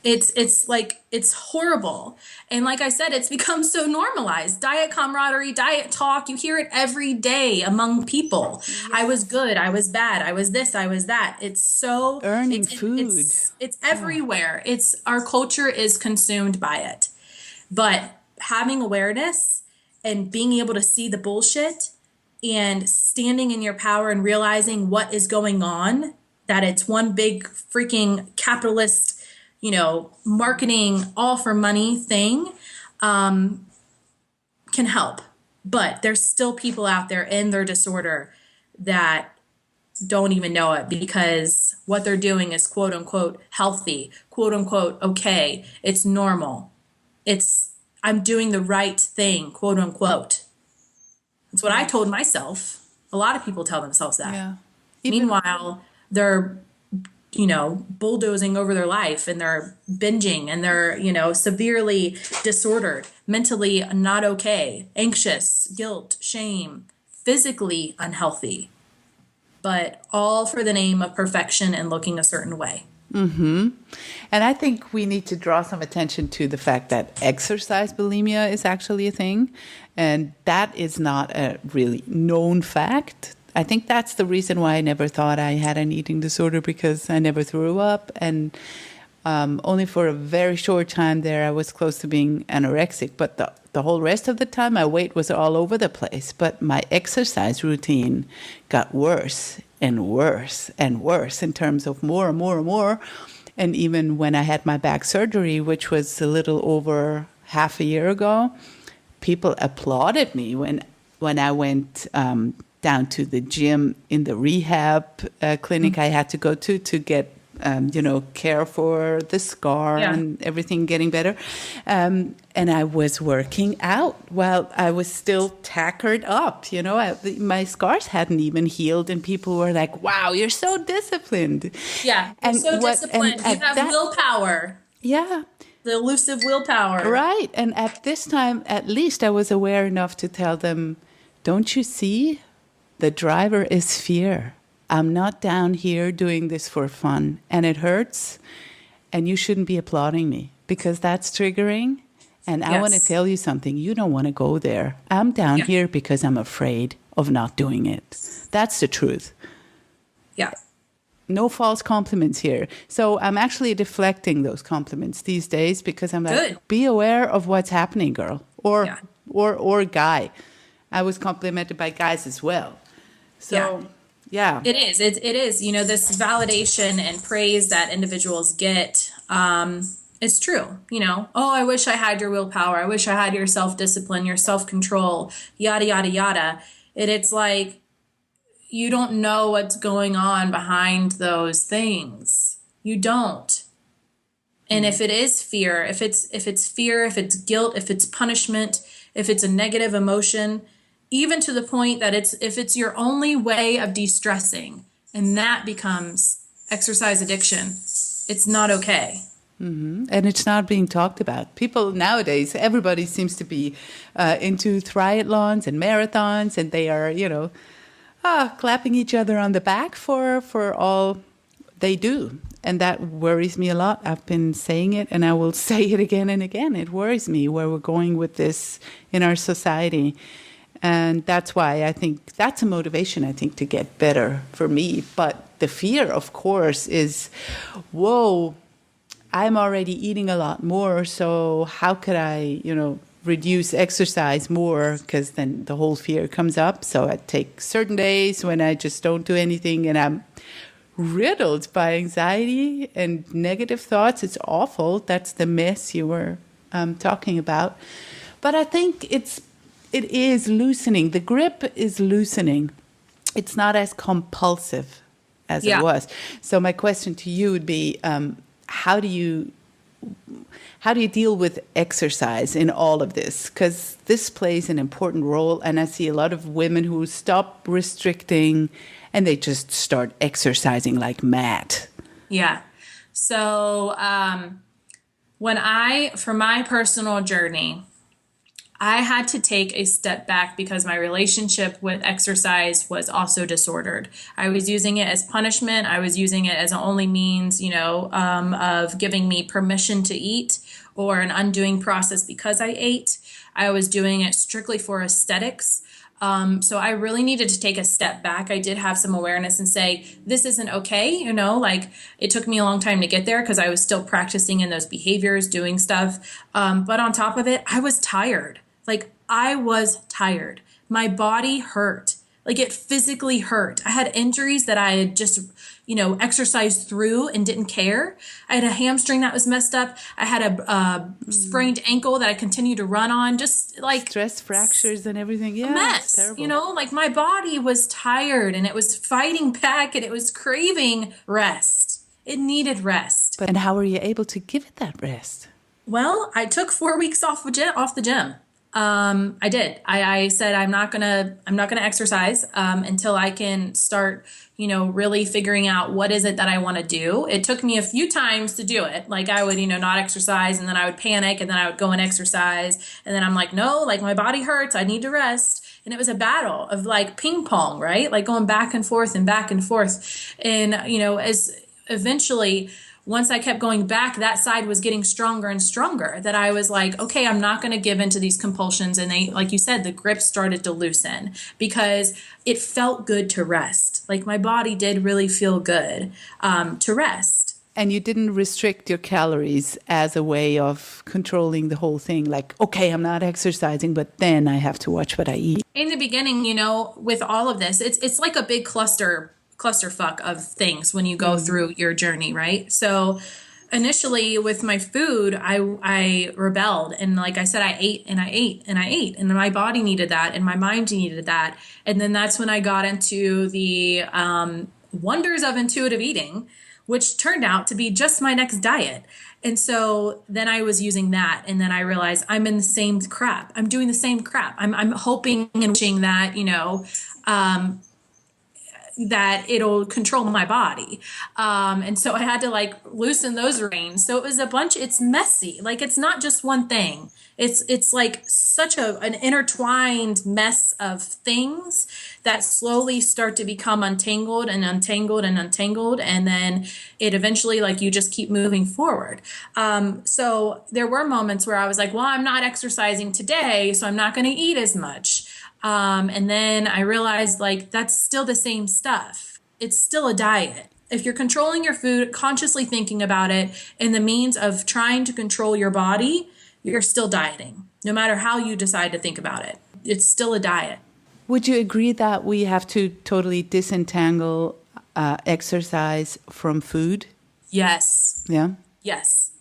It's horrible. And like I said, it's become so normalized. Diet camaraderie, diet talk, you hear it every day among people. Yes. I was good, I was bad, I was this, I was that. It's so earning food. It's everywhere. It's our culture is consumed by it. But having awareness and being able to see the bullshit and standing in your power and realizing what is going on, that it's one big freaking capitalist, marketing all for money thing, can help. But there's still people out there in their disorder that don't even know it, because what they're doing is quote unquote healthy, quote unquote okay, it's normal, I'm doing the right thing, quote unquote. That's what I told myself. A lot of people tell themselves that. Yeah. Meanwhile, they're bulldozing over their life, and they're binging, and they're, severely disordered, mentally not okay, anxious, guilt, shame, physically unhealthy, but all for the name of perfection and looking a certain way. Mm-hmm. And I think we need to draw some attention to the fact that exercise bulimia is actually a thing, and that is not a really known fact. I think that's the reason why I never thought I had an eating disorder, because I never threw up, and only for a very short time there I was close to being anorexic. But the whole rest of the time my weight was all over the place. But my exercise routine got worse and worse and worse in terms of more and more and more. And even when I had my back surgery, which was a little over half a year ago, people applauded me when I went down to the gym in the rehab clinic I had to go to get care for the scar and everything getting better. And I was working out while I was still tackered up. My scars hadn't even healed, and people were like, "Wow, you're so disciplined." Yeah, you're so disciplined. You have willpower. Yeah. The elusive willpower. Right. And at this time, at least I was aware enough to tell them, "Don't you see? The driver is fear. I'm not down here doing this for fun, and it hurts, and you shouldn't be applauding me because that's triggering. And I want to tell you something. You don't want to go there. I'm down here because I'm afraid of not doing it." That's the truth. Yeah. No false compliments here. So I'm actually deflecting those compliments these days because I'm like, be aware of what's happening, girl, or guy. I was complimented by guys as well. So, yeah. It is. It is. This validation and praise that individuals get, it's true. Oh, I wish I had your willpower. I wish I had your self-discipline, your self-control, yada, yada, yada. And it's like, you don't know what's going on behind those things. You don't. And if it is fear, if it's fear, if it's guilt, if it's punishment, if it's a negative emotion, even to the point that if it's your only way of de-stressing, and that becomes exercise addiction, it's not okay. Mm-hmm. And it's not being talked about. People nowadays, everybody seems to be into triathlons and marathons, and they are, clapping each other on the back for all they do. And that worries me a lot. I've been saying it, and I will say it again and again. It worries me where we're going with this in our society. And that's why I think that's a motivation, I think, to get better for me. But the fear, of course, is, whoa, I'm already eating a lot more. So how could I, reduce exercise more? Because then the whole fear comes up. So I take certain days when I just don't do anything, and I'm riddled by anxiety and negative thoughts. It's awful. That's the mess you were talking about. But I think it is loosening. The grip is loosening. It's not as compulsive as it was. So my question to you would be, how do you deal with exercise in all of this? Because this plays an important role, and I see a lot of women who stop restricting and they just start exercising like mad. Yeah. So for my personal journey, I had to take a step back because my relationship with exercise was also disordered. I was using it as punishment. I was using it as an only means, of giving me permission to eat, or an undoing process because I ate. I was doing it strictly for aesthetics. So I really needed to take a step back. I did have some awareness and say, this isn't okay. It took me a long time to get there because I was still practicing in those behaviors, doing stuff. But on top of it, I was tired. I was tired. My body hurt. It physically hurt. I had injuries that I had just, exercised through and didn't care. I had a hamstring that was messed up. I had a sprained ankle that I continued to run on. Just stress fractures and everything. Yeah, a mess. My body was tired, and it was fighting back, and it was craving rest. It needed rest. And how were you able to give it that rest? Well, I took 4 weeks off the gym. I did. I said I'm not gonna exercise until I can start, really figuring out what is it that I want to do. It took me a few times to do it. I would, not exercise, and then I would panic, and then I would go and exercise, and then I'm like, no, my body hurts. I need to rest. And it was a battle of ping pong, right? Going back and forth and back and forth. And, as eventually, once I kept going back, that side was getting stronger and stronger, that I was like, okay, I'm not going to give into these compulsions. And they, like you said, the grip started to loosen because it felt good to rest. My body did really feel good to rest. And you didn't restrict your calories as a way of controlling the whole thing. Okay, I'm not exercising, but then I have to watch what I eat. In the beginning, with all of this, it's like a big clusterfuck of things when you go through your journey, right? So initially with my food, I rebelled. And like I said, I ate and I ate and I ate. And my body needed that and my mind needed that. And then that's when I got into the wonders of intuitive eating, which turned out to be just my next diet. And so then I was using that. And then I realized I'm in the same crap. I'm doing the same crap. I'm hoping and wishing that, that it'll control my body. And so I had to like loosen those reins. So it was it's messy. Like, it's not just one thing. It's like such an intertwined mess of things that slowly start to become untangled and untangled and untangled. And then it eventually, like, you just keep moving forward. So there were moments where I was like, well, I'm not exercising today, so I'm not going to eat as much. And then I realized, like, that's still the same stuff. It's still a diet. If you're controlling your food, consciously thinking about it in the means of trying to control your body, you're still dieting, no matter how you decide to think about it. It's still a diet. Would you agree that we have to totally disentangle exercise from food? Yes. Yeah? Yes.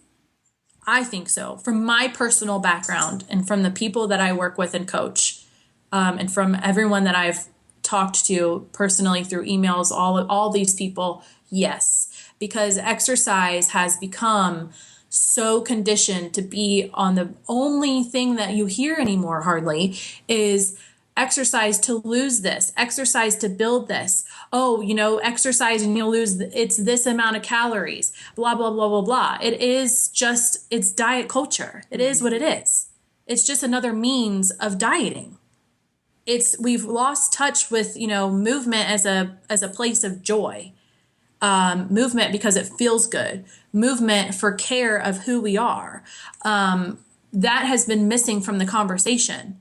I think so. From my personal background and from the people that I work with and coach, and from everyone that I've talked to personally through emails, all these people, yes. Because exercise has become so conditioned to be on the only thing that you hear anymore hardly is exercise to lose this, exercise to build this. Oh, exercise and you'll lose, it's this amount of calories, blah, blah, blah, blah, blah. It's diet culture. It is what it is. It's just another means of dieting. We've lost touch with, movement as a place of joy, movement because it feels good, movement for care of who we are. That has been missing from the conversation.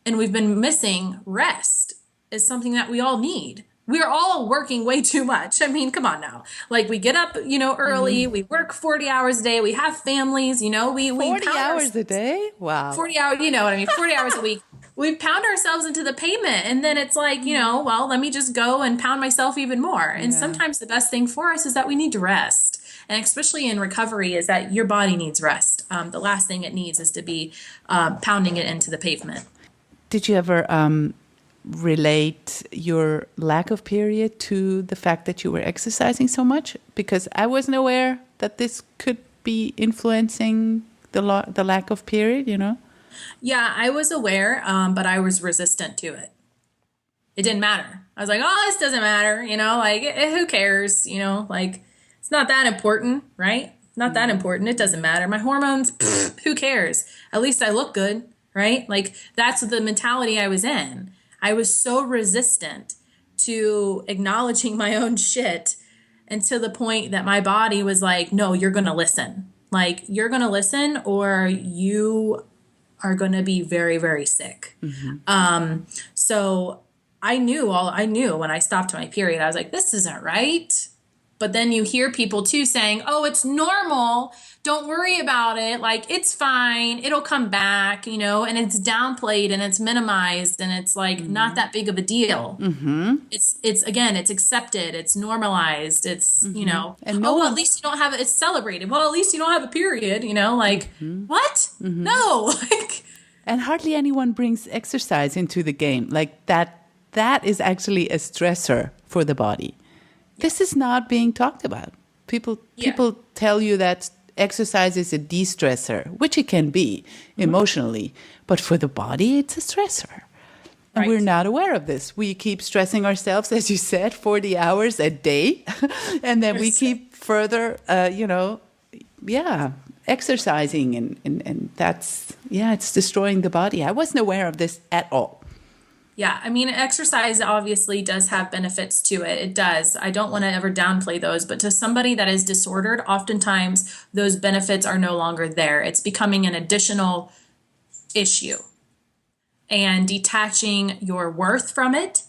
And we've been missing rest is something that we all need. We're all working way too much. I mean, come on now. Like, we get up, early, we work 40 hours a day, we have families, we 40 hours a day? Wow. 40 hours, 40 hours a week. We pound ourselves into the pavement, and then it's like, well, let me just go and pound myself even more. And sometimes the best thing for us is that we need to rest. And especially in recovery is that your body needs rest. The last thing it needs is to be pounding it into the pavement. Did you ever relate your lack of period to the fact that you were exercising so much? Because I wasn't aware that this could be influencing the lack of period, Yeah, I was aware, but I was resistant to it. It didn't matter. I was like, oh, this doesn't matter, who cares, it's not that important, right? Not that important. It doesn't matter. My hormones, who cares? At least I look good, right? Like, that's the mentality I was in. I was so resistant to acknowledging my own shit, and to the point that my body was like, no, you're going to listen. Like, you're going to listen or you are going to be very, very sick. Mm-hmm. So I knew when I stopped my period, I was like, this isn't right. But then you hear people too saying, oh, it's normal. Don't worry about it. Like, it's fine. It'll come back, and it's downplayed and it's minimized and it's like not that big of a deal. Mm-hmm. It's accepted. It's normalized. It's, and well, at least you don't have it. It's celebrated. Well, at least you don't have a period, what? Mm-hmm. No. And hardly anyone brings exercise into the game. Like that is actually a stressor for the body. This is not being talked about. People tell you that exercise is a de-stressor, which it can be emotionally, but for the body, it's a stressor. And we're not aware of this. We keep stressing ourselves, as you said, 40 hours a day, and then we keep further, exercising, and that's, it's destroying the body. I wasn't aware of this at all. Yeah, I mean, exercise obviously does have benefits to it. It does. I don't want to ever downplay those, but to somebody that is disordered, oftentimes those benefits are no longer there. It's becoming an additional issue. And detaching your worth from it,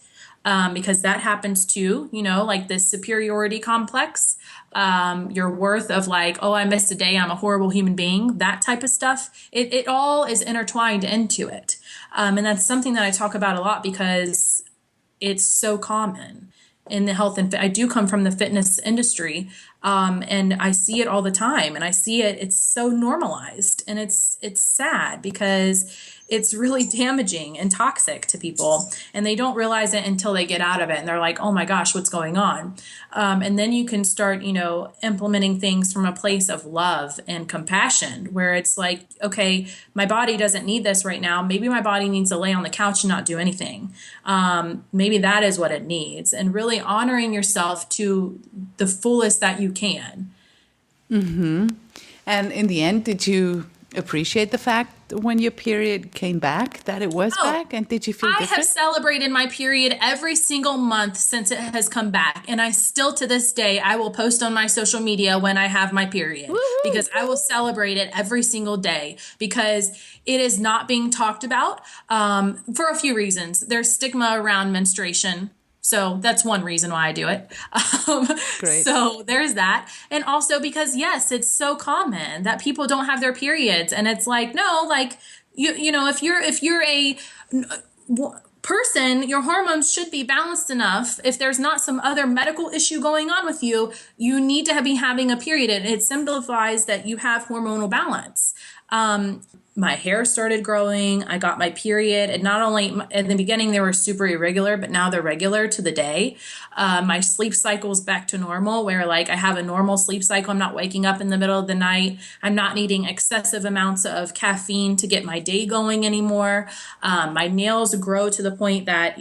because that happens too, like this superiority complex, your worth of like, oh, I missed a day, I'm a horrible human being, that type of stuff. It all is intertwined into it. And that's something that I talk about a lot because it's so common in the health and I do come from the fitness industry. And I see it all the time, and I see it, it's so normalized, and it's sad because it's really damaging and toxic to people, and they don't realize it until they get out of it, and they're like, oh my gosh, what's going on? And then you can start, implementing things from a place of love and compassion, where it's like, okay, my body doesn't need this right now. Maybe my body needs to lay on the couch and not do anything. Maybe that is what it needs, and really honoring yourself to the fullest that you can. Mm-hmm. And in the end, did you appreciate the fact when your period came back that it was back? And did you feel different? I have celebrated my period every single month since it has come back. And I still, to this day, I will post on my social media when I have my period. Woo-hoo! Because I will celebrate it every single day, because it is not being talked about for a few reasons. There's stigma around menstruation. So that's one reason why I do it. Great. So there's that. And also because, yes, it's so common that people don't have their periods. And it's like, no, like, if you're a person, your hormones should be balanced enough. If there's not some other medical issue going on with you, you need to be having a period. And it simplifies that you have hormonal balance. My hair started growing. I got my period. And not only in the beginning, they were super irregular, but now they're regular to the day. My sleep cycle's back to normal, where like I have a normal sleep cycle. I'm not waking up in the middle of the night. I'm not needing excessive amounts of caffeine to get my day going anymore. My nails grow to the point that,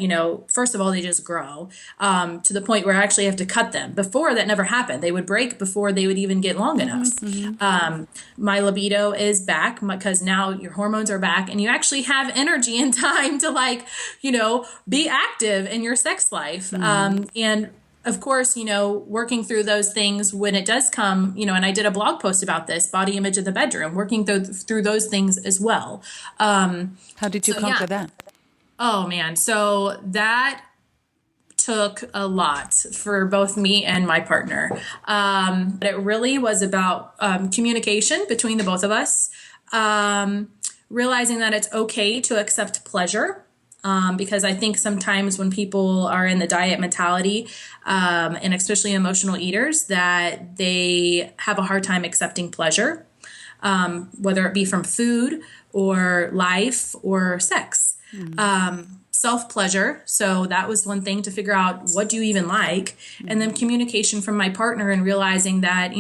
first of all, they just grow to the point where I actually have to cut them. Before, that never happened. They would break before they would even get long enough. Mm-hmm. My libido is back because now your hormones are back, and you actually have energy and time to be active in your sex life. And of course, working through those things when it does come, and I did a blog post about this, body image of the bedroom, working through those things as well. How did you conquer that? Oh man. So that took a lot for both me and my partner. It really was about communication between the both of us. Realizing that it's okay to accept pleasure, because I think sometimes when people are in the diet mentality, and especially emotional eaters, that they have a hard time accepting pleasure, whether it be from food or life or sex. Mm-hmm. Self-pleasure. So that was one thing, to figure out what do you even like, and then communication from my partner, and realizing that,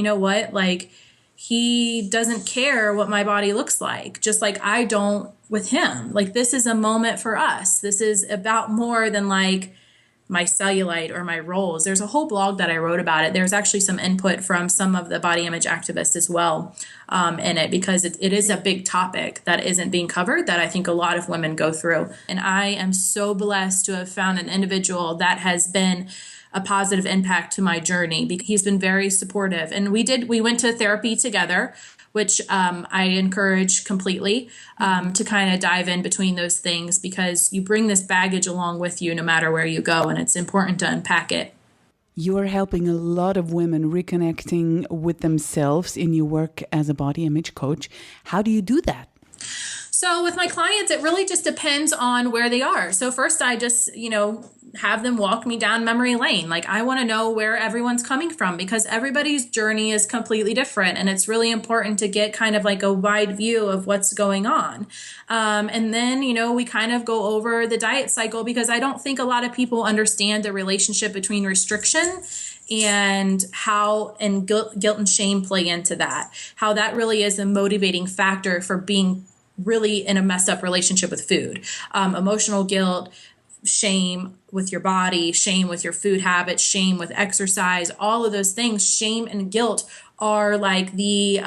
he doesn't care what my body looks like, just like I don't with him. Like, this is a moment for us. This is about more than like my cellulite or my rolls. There's a whole blog that I wrote about it. There's actually some input from some of the body image activists as well in it, because it is a big topic that isn't being covered, that I think a lot of women go through. And I am so blessed to have found an individual that has been a positive impact to my journey, because he's been very supportive. And we went to therapy together, which I encourage completely, to kind of dive in between those things, because you bring this baggage along with you no matter where you go, and it's important to unpack it. You are helping a lot of women reconnecting with themselves in your work as a body image coach. How do you do that? So with my clients, it really just depends on where they are. So first I just, have them walk me down memory lane. Like, I want to know where everyone's coming from, because everybody's journey is completely different. And it's really important to get kind of like a wide view of what's going on. And then, we kind of go over the diet cycle, because I don't think a lot of people understand the relationship between restriction and how guilt and shame play into that, how that really is a motivating factor for being really in a messed up relationship with food. Emotional guilt, shame with your body, shame with your food habits, shame with exercise, all of those things, shame and guilt are like the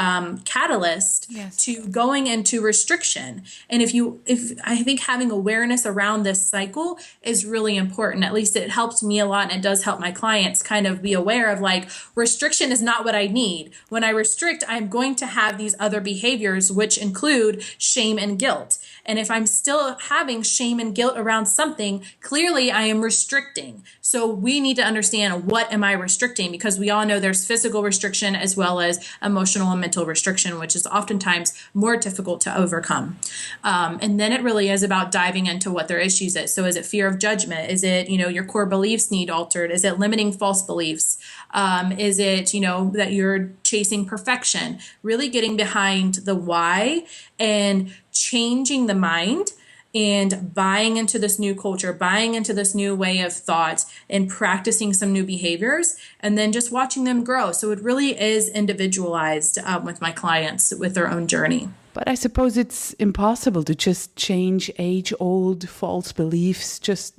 catalyst to going into restriction. And if I think having awareness around this cycle is really important. At least it helps me a lot, and it does help my clients kind of be aware of like, restriction is not what I need. When I restrict, I'm going to have these other behaviors, which include shame and guilt. And if I'm still having shame and guilt around something, clearly I am restricting. So we need to understand, what am I restricting? Because we all know there's physical restriction as well well as emotional and mental restriction, which is oftentimes more difficult to overcome. And then it really is about diving into what their issues is. So is it fear of judgment? Is it, your core beliefs need altered? Is it limiting false beliefs? Is it, that you're chasing perfection? Really getting behind the why and changing the mind and buying into this new culture, buying into this new way of thought and practicing some new behaviors and then just watching them grow. So it really is individualized with my clients with their own journey. But I suppose it's impossible to just change age-old false beliefs just,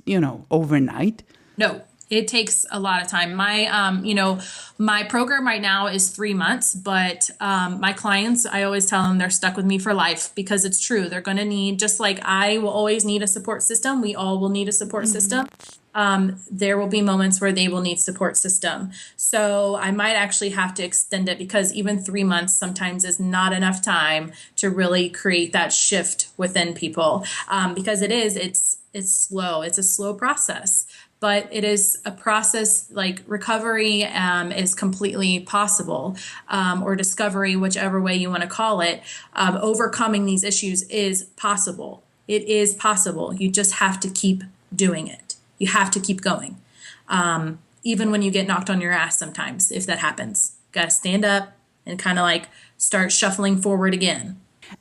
overnight. No, it takes a lot of time. My program right now is 3 months, but my clients, I always tell them they're stuck with me for life because it's true. They're going to need, just like I will always need a support system. We all will need a support system. There will be moments where they will need support system. So I might actually have to extend it because even 3 months sometimes is not enough time to really create that shift within people. Because it's slow. It's a slow process. But it is a process like recovery is completely possible, or discovery, whichever way you want to call it. Overcoming these issues is possible. It is possible. You just have to keep doing it. You have to keep going. Even when you get knocked on your ass sometimes, if that happens. Got to stand up and kind of like start shuffling forward again.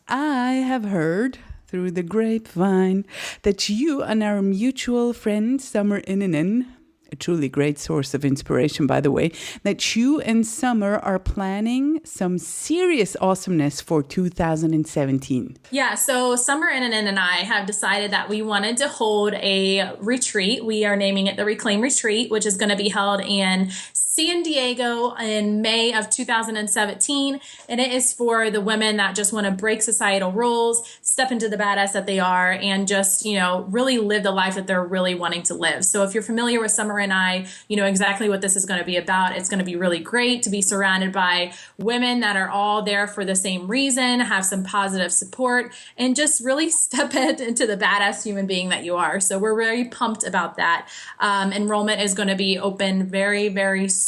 I have heard through the grapevine that you and our mutual friend Summer Innanen, a truly great source of inspiration, by the way, that you and Summer are planning some serious awesomeness for 2017. Yeah, so Summer Innanen and I have decided that we wanted to hold a retreat. We are naming it the Reclaim Retreat, which is going to be held in San Diego in May of 2017. And it is for the women that just want to break societal rules, step into the badass that they are, and just, really live the life that they're really wanting to live. So if you're familiar with Summer and I, you know exactly what this is going to be about. It's going to be really great to be surrounded by women that are all there for the same reason, have some positive support, and just really step into the badass human being that you are. So we're very pumped about that. Enrollment is going to be open very, very soon.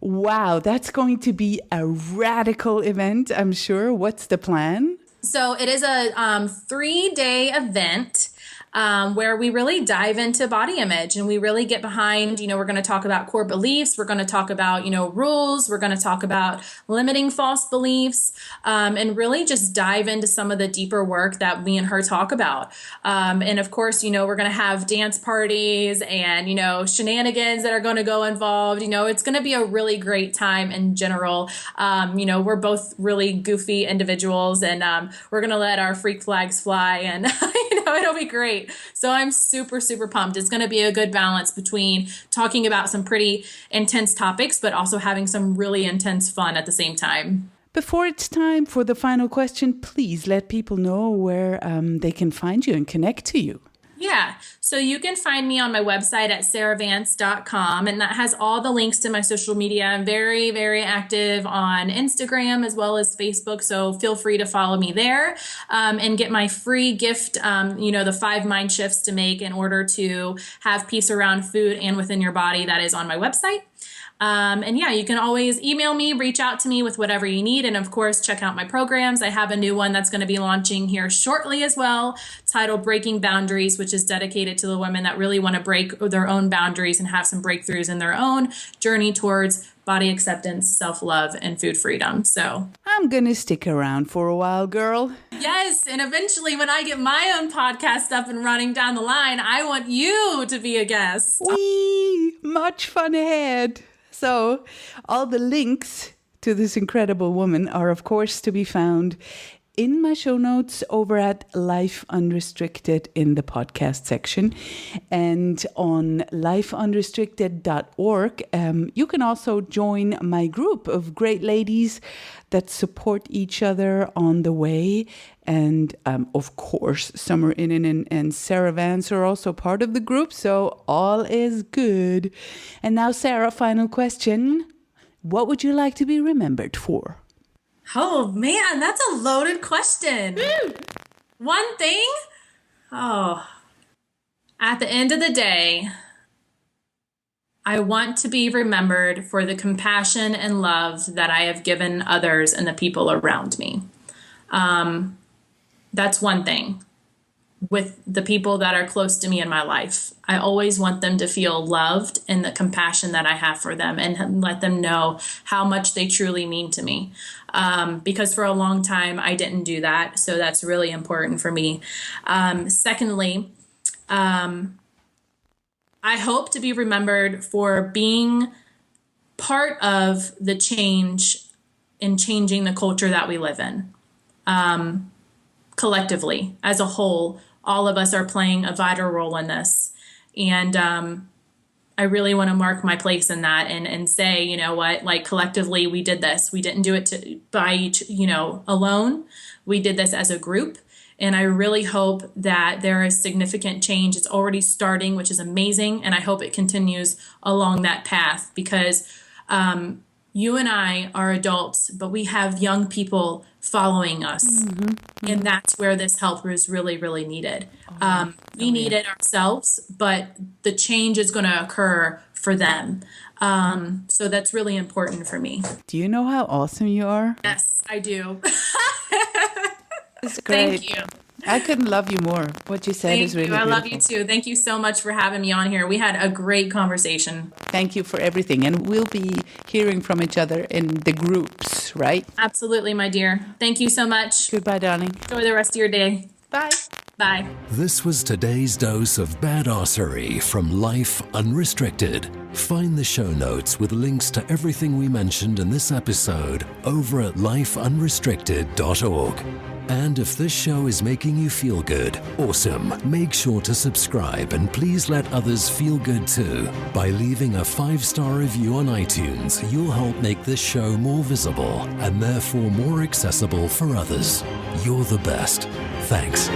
Wow, that's going to be a radical event, I'm sure. What's the plan? So it is a 3-day event where we really dive into body image and we really get behind, we're going to talk about core beliefs. We're going to talk about, rules. We're going to talk about limiting false beliefs and really just dive into some of the deeper work that me and her talk about. And of course, we're going to have dance parties and, shenanigans that are going to go involved. It's going to be a really great time in general. We're both really goofy individuals and we're going to let our freak flags fly and, it'll be great. So I'm super, super pumped. It's going to be a good balance between talking about some pretty intense topics, but also having some really intense fun at the same time. Before it's time for the final question, please let people know where they can find you and connect to you. Yeah, so you can find me on my website at saravance.com, and that has all the links to my social media. I'm very, very active on Instagram as well as Facebook, so feel free to follow me there and get my free gift, the 5 mind shifts to make in order to have peace around food and within your body. That is on my website. You can always email me, reach out to me with whatever you need. And of course, check out my programs. I have a new one that's going to be launching here shortly as well, titled Breaking Boundaries, which is dedicated to the women that really want to break their own boundaries and have some breakthroughs in their own journey towards body acceptance, self-love, and food freedom. So I'm going to stick around for a while, girl. Yes. And eventually when I get my own podcast up and running down the line, I want you to be a guest. Whee! Much fun ahead. So all the links to this incredible woman are, of course, to be found in my show notes over at Life Unrestricted in the podcast section. And on lifeunrestricted.org, you can also join my group of great ladies that support each other on the way. And of course, Summer Innanen and Sara Vance are also part of the group. So all is good. And now, Sara, final question. What would you like to be remembered for? Oh, man, that's a loaded question. Woo! One thing? Oh, at the end of the day, I want to be remembered for the compassion and love that I have given others and the people around me. That's one thing. With the people that are close to me in my life, I always want them to feel loved and the compassion that I have for them, and let them know how much they truly mean to me. Because for a long time, I didn't do that. So that's really important for me. Secondly, I hope to be remembered for being part of the change in changing the culture that we live in. Collectively, as a whole, all of us are playing a vital role in this. And I really want to mark my place in that and say, you know what, like collectively we did this. We didn't do it by each, alone. We did this as a group. And I really hope that there is significant change. It's already starting, which is amazing. And I hope it continues along that path, because you and I are adults, but we have young people following us. And that's where this help is really, really needed. We need it ourselves, but the change is going to occur for them. So that's really important for me. Do you know how awesome you are? Yes, I do. It's great. Thank you. I couldn't love you more. What you said is really Thank you. I beautiful. love you too. Thank you so much for having me on here. We had a great conversation. Thank you for everything. And we'll be hearing from each other in the groups, right? Absolutely, my dear. Thank you so much. Goodbye, darling. Enjoy the rest of your day. Bye. Bye. This was today's dose of badassery from Life Unrestricted. Find the show notes with links to everything we mentioned in this episode over at lifeunrestricted.org. And if this show is making you feel good, awesome. Make sure to subscribe and please let others feel good too. By leaving a 5-star review on iTunes, you'll help make this show more visible and therefore more accessible for others. You're the best. Thanks.